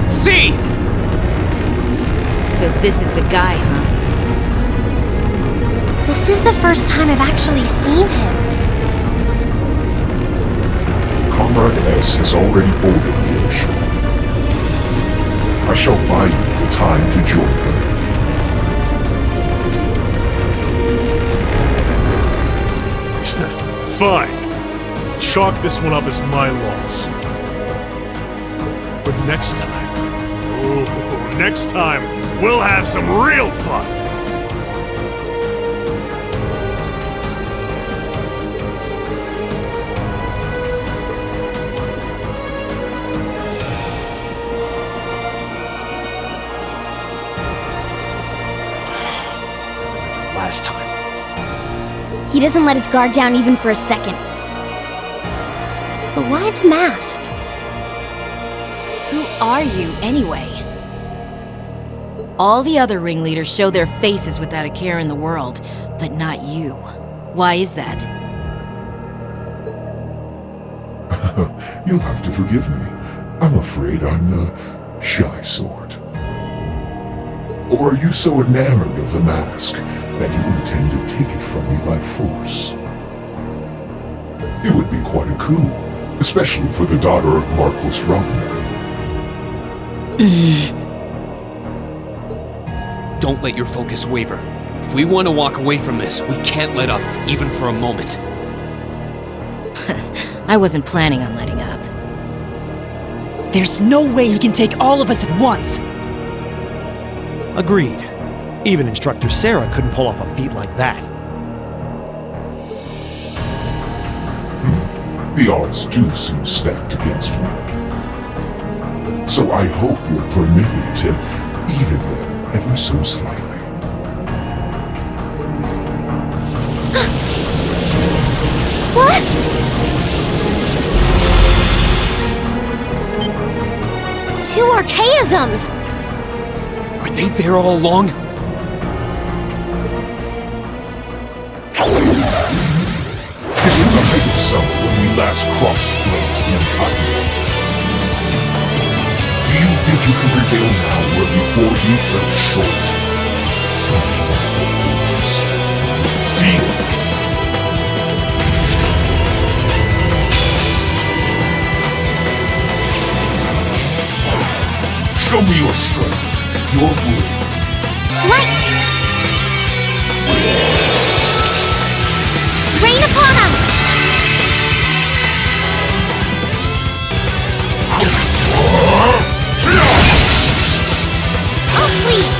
See! So this is the guy, huh? This is the first time I've actually seen him. Comrade S has already boarded the airship. I shall buy you the time to join her. Fine. Chalk this one up as my loss. But next time, next time, we'll have some real fun! Last time. He doesn't let his guard down even for a second. But why the mask? Who are you, anyway? All the other ringleaders show their faces without a care in the world, but not you. Why is that? You'll have to forgive me. I'm afraid I'm the shy sort. Or are you so enamored of the mask that you intend to take it from me by force? It would be quite a coup, especially for the daughter of Marquis Ragnar. Don't let your focus waver. If we want to walk away from this, we can't let up, even for a moment. I wasn't planning on letting up. There's no way he can take all of us at once! Agreed. Even Instructor Sarah couldn't pull off a feat like that. The odds do seem stacked against me. So I hope you'll permit me to even them ever so slightly. What? Two archaisms! Were they there all along? It was the height of summer when we last crossed blades in Cotton. Do you think you can prevail now where before you fell short? Time for fools. With steel. Show me your strength, your will. Light! Rain upon us! Oh, please!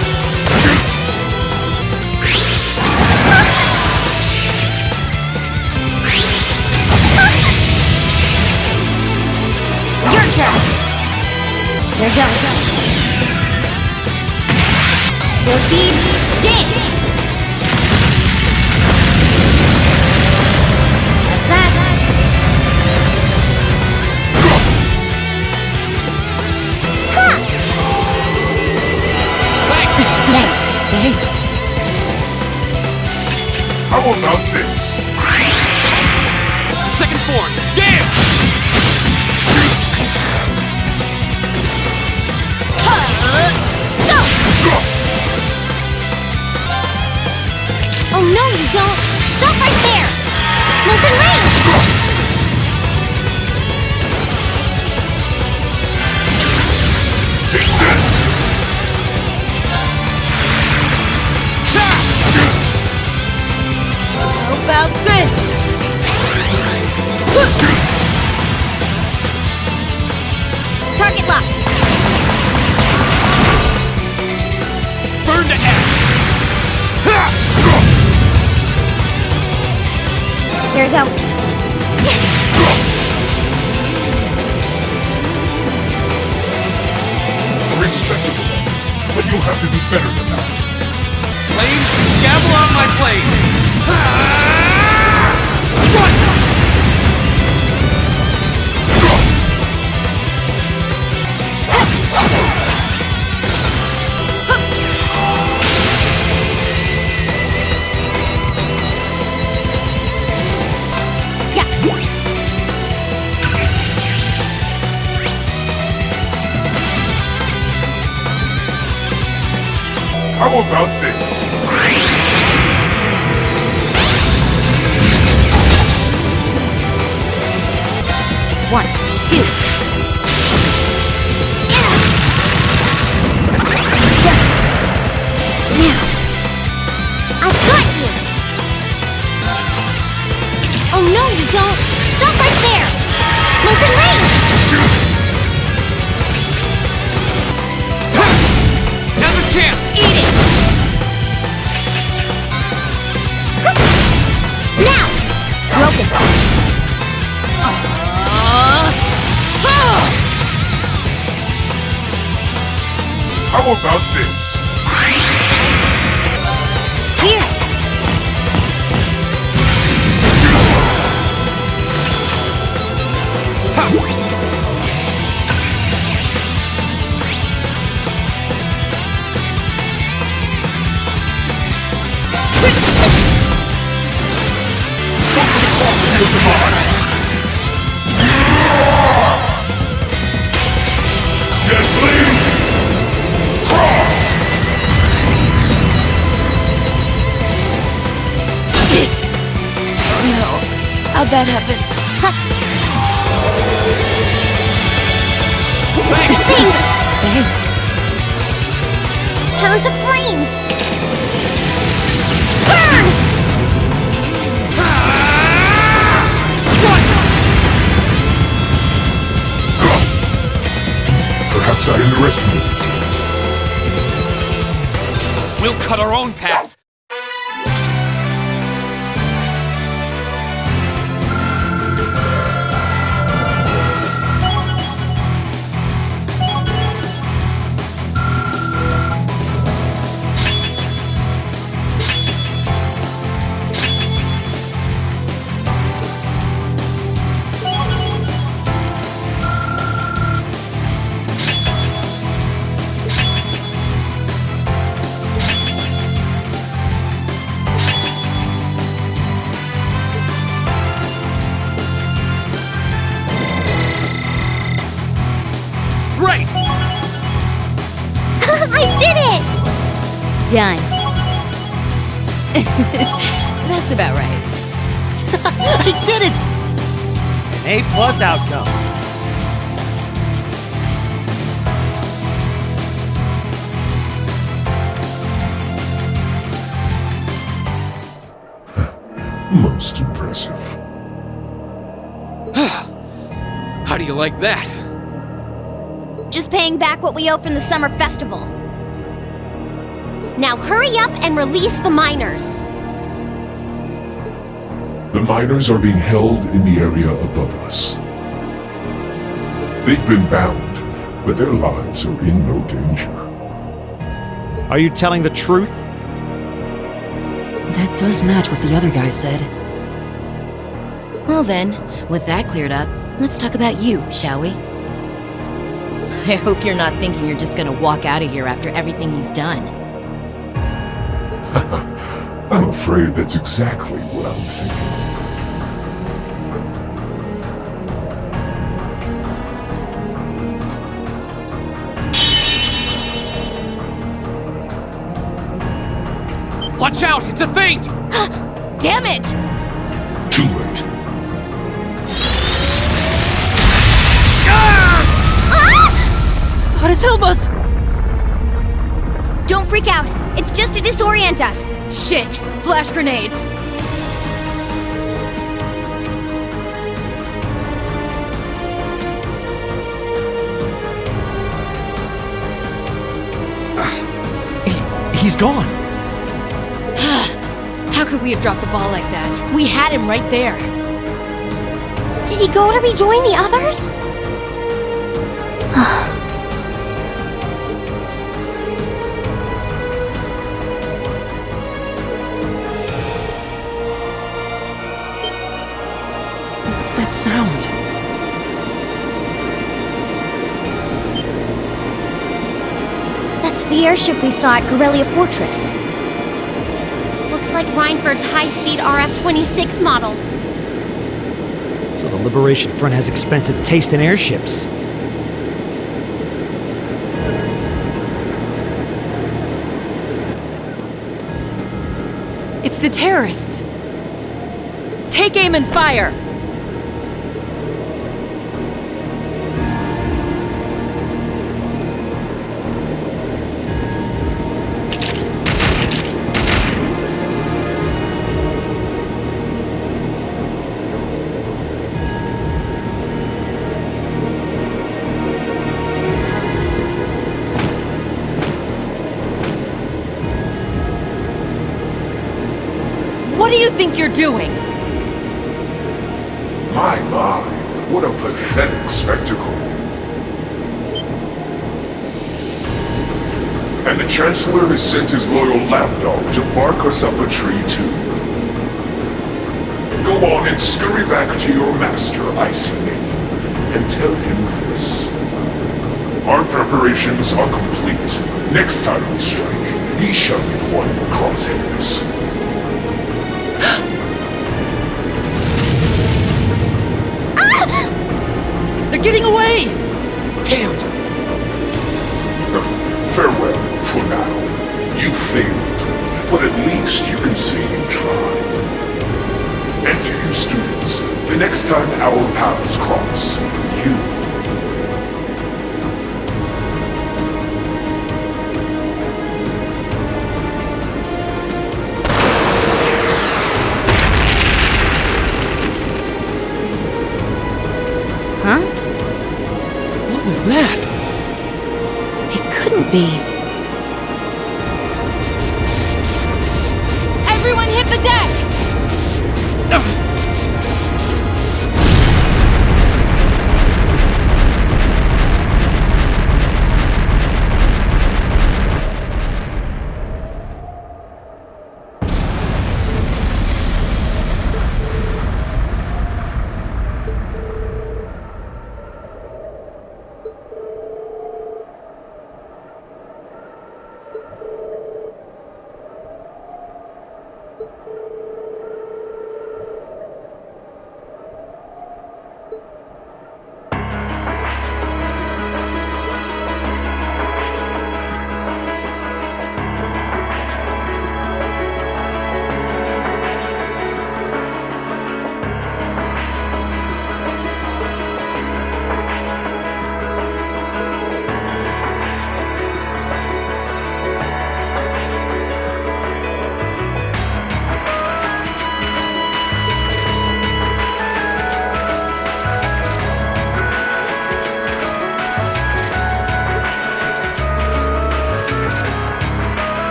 Your turn! Here goes. Silky dance! That's that. Ha! Thanks. How about this? Second form, dance! Oh no, you don't! Stop right there! Motion range! Take this! How about this? Target locked! Burn to ash! Here we go. A respectable effort, but you'll have to do better than that. Flames, gavel on my blade! Strike! How about this? 1, 2. Now, I've got you! Oh no, you don't! Stop right there! Motion range! Now's a chance! Eat it! Now! broken. How about this? Here! How'd that happen? Thanks! Thanks. Turn to flames! Burn! Perhaps I underestimated. We'll cut our own path. Great! I did it! Done. That's about right. I did it! An A+ outcome. Most impressive. How do you like that? Just paying back what we owe from the summer festival. Now hurry up and release the miners. The miners are being held in the area above us. They've been bound, but their lives are in no danger. Are you telling the truth? That does match what the other guy said. Well then, with that cleared up, let's talk about you, shall we? I hope you're not thinking you're just gonna walk out of here after everything you've done. I'm afraid that's exactly what I'm thinking. Watch out! It's a feint! Damn it! Too late. What is Helma's? Don't freak out. It's just to disorient us. Shit! Flash grenades! He's gone. How could we have dropped the ball like that? We had him right there. Did he go to rejoin the others? What's that sound? That's the airship we saw at Corellia Fortress. Looks like Reinford's high-speed RF-26 model. So the Liberation Front has expensive taste in airships. It's the terrorists. Take aim and fire! What do you think you're doing? My, what a pathetic spectacle. And the Chancellor has sent his loyal lapdog to bark us up a tree too. Go on and scurry back to your master, Icy Name, and tell him this. Our preparations are complete. Next time we strike, he shall be one in the crosshairs. They're getting away! Damn! Farewell, for now. You failed, but at least you can say you tried. And to you students, the next time our paths cross, you What was that? It couldn't be. Everyone hit the deck!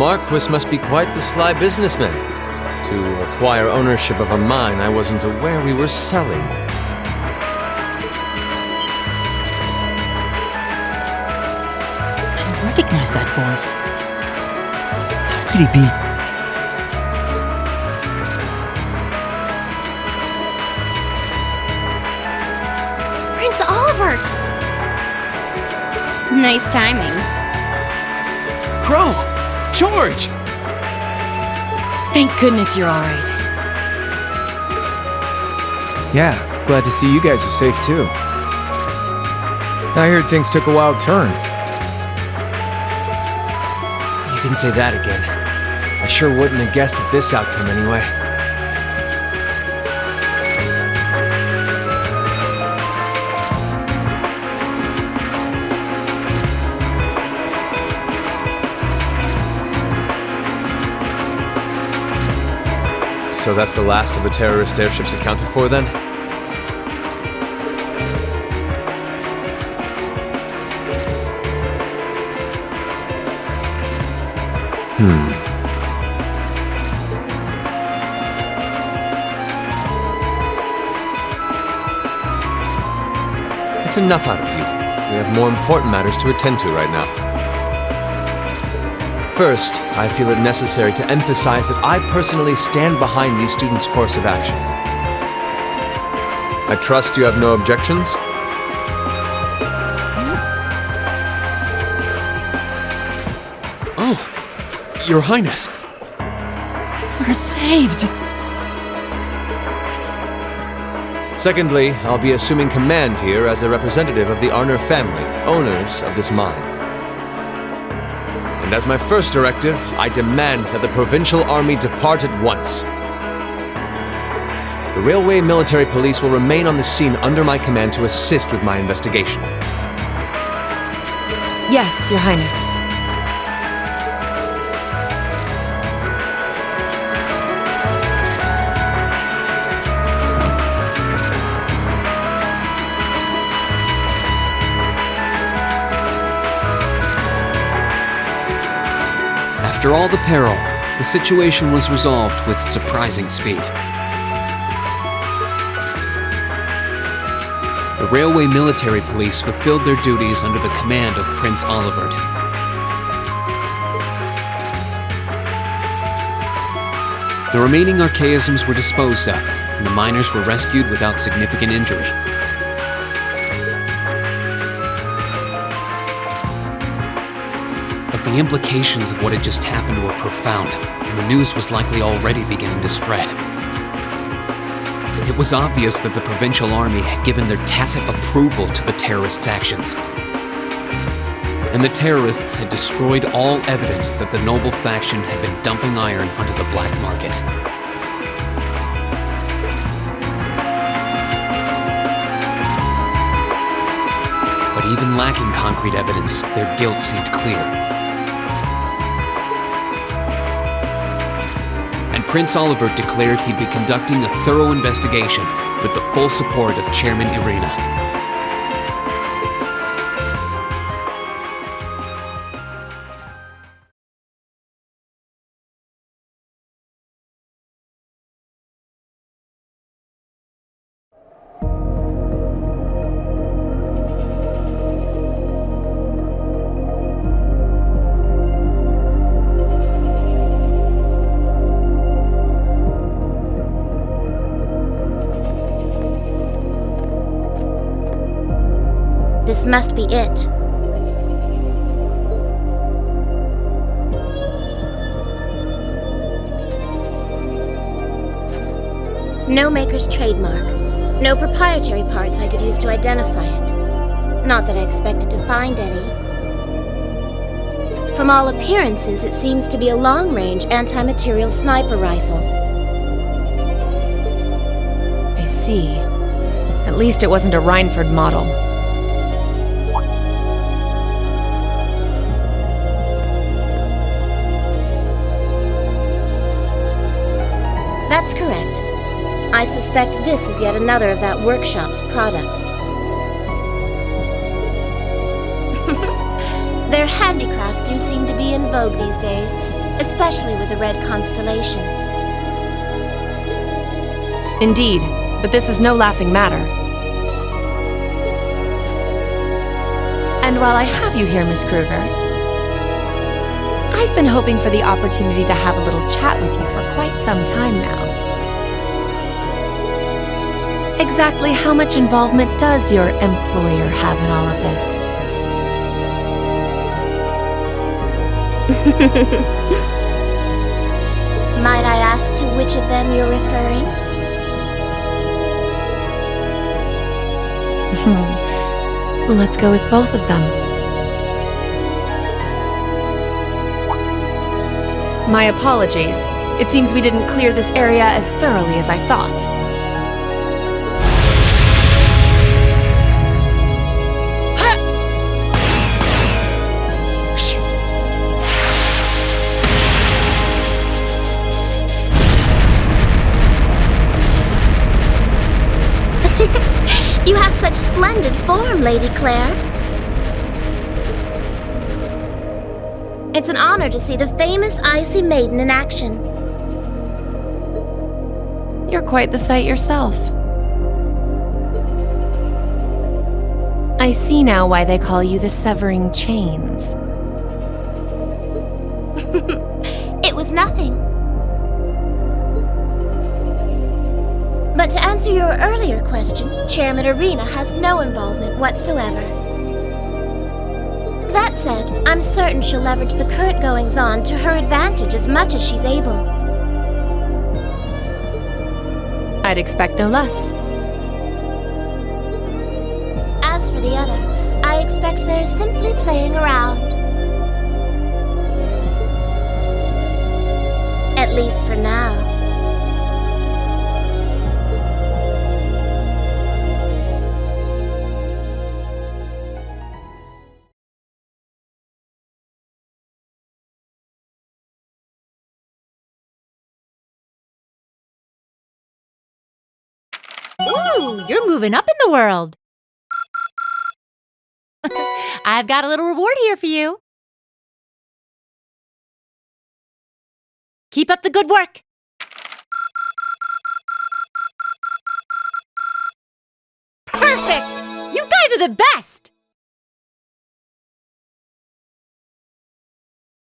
Marquis must be quite the sly businessman. To acquire ownership of a mine I wasn't aware we were selling. I recognize that voice. How could he be? Prince Olivert! Nice timing. Crow! George! Thank goodness you're alright. Yeah, glad to see you guys are safe too. I heard things took a wild turn. You can say that again. I sure wouldn't have guessed at this outcome anyway. So that's the last of the terrorist airships accounted for, then? That's enough out of you. We have more important matters to attend to right now. First, I feel it necessary to emphasize that I personally stand behind these students' course of action. I trust you have no objections? Oh, Your Highness. We're saved! Secondly, I'll be assuming command here as a representative of the Arner family, owners of this mine. And as my first directive, I demand that the Provincial Army depart at once. The Railway Military Police will remain on the scene under my command to assist with my investigation. Yes, Your Highness. After all the peril, the situation was resolved with surprising speed. The Railway Military Police fulfilled their duties under the command of Prince Olivert. The remaining archaisms were disposed of, and the miners were rescued without significant injury. The implications of what had just happened were profound, and the news was likely already beginning to spread. It was obvious that the Provincial Army had given their tacit approval to the terrorists' actions. And the terrorists had destroyed all evidence that the noble faction had been dumping iron onto the black market. But even lacking concrete evidence, their guilt seemed clear. Prince Olivert declared he'd be conducting a thorough investigation with the full support of Chairman Irina. This must be it. No maker's trademark. No proprietary parts I could use to identify it. Not that I expected to find any. From all appearances, it seems to be a long-range anti-material sniper rifle. I see. At least it wasn't a Reinford model. That's correct. I suspect this is yet another of that workshop's products. Their handicrafts do seem to be in vogue these days, especially with the red constellation. Indeed, but this is no laughing matter. And while I have you here, Miss Kruger, I've been hoping for the opportunity to have a little chat with you for quite some time now. Exactly how much involvement does your employer have in all of this? Might I ask to which of them you're referring? Let's go with both of them. My apologies. It seems we didn't clear this area as thoroughly as I thought. You have such splendid form, Lady Claire. It's an honor to see the famous Icy Maiden in action. You're quite the sight yourself. I see now why they call you the Severing Chains. It was nothing. But to answer your earlier question, Chairman Arena has no involvement whatsoever. That said, I'm certain she'll leverage the current goings-on to her advantage as much as she's able. I'd expect no less. As for the other, I expect they're simply playing around. At least for now. Ooh, you're moving up in the world. I've got a little reward here for you. Keep up the good work. Perfect! You guys are the best!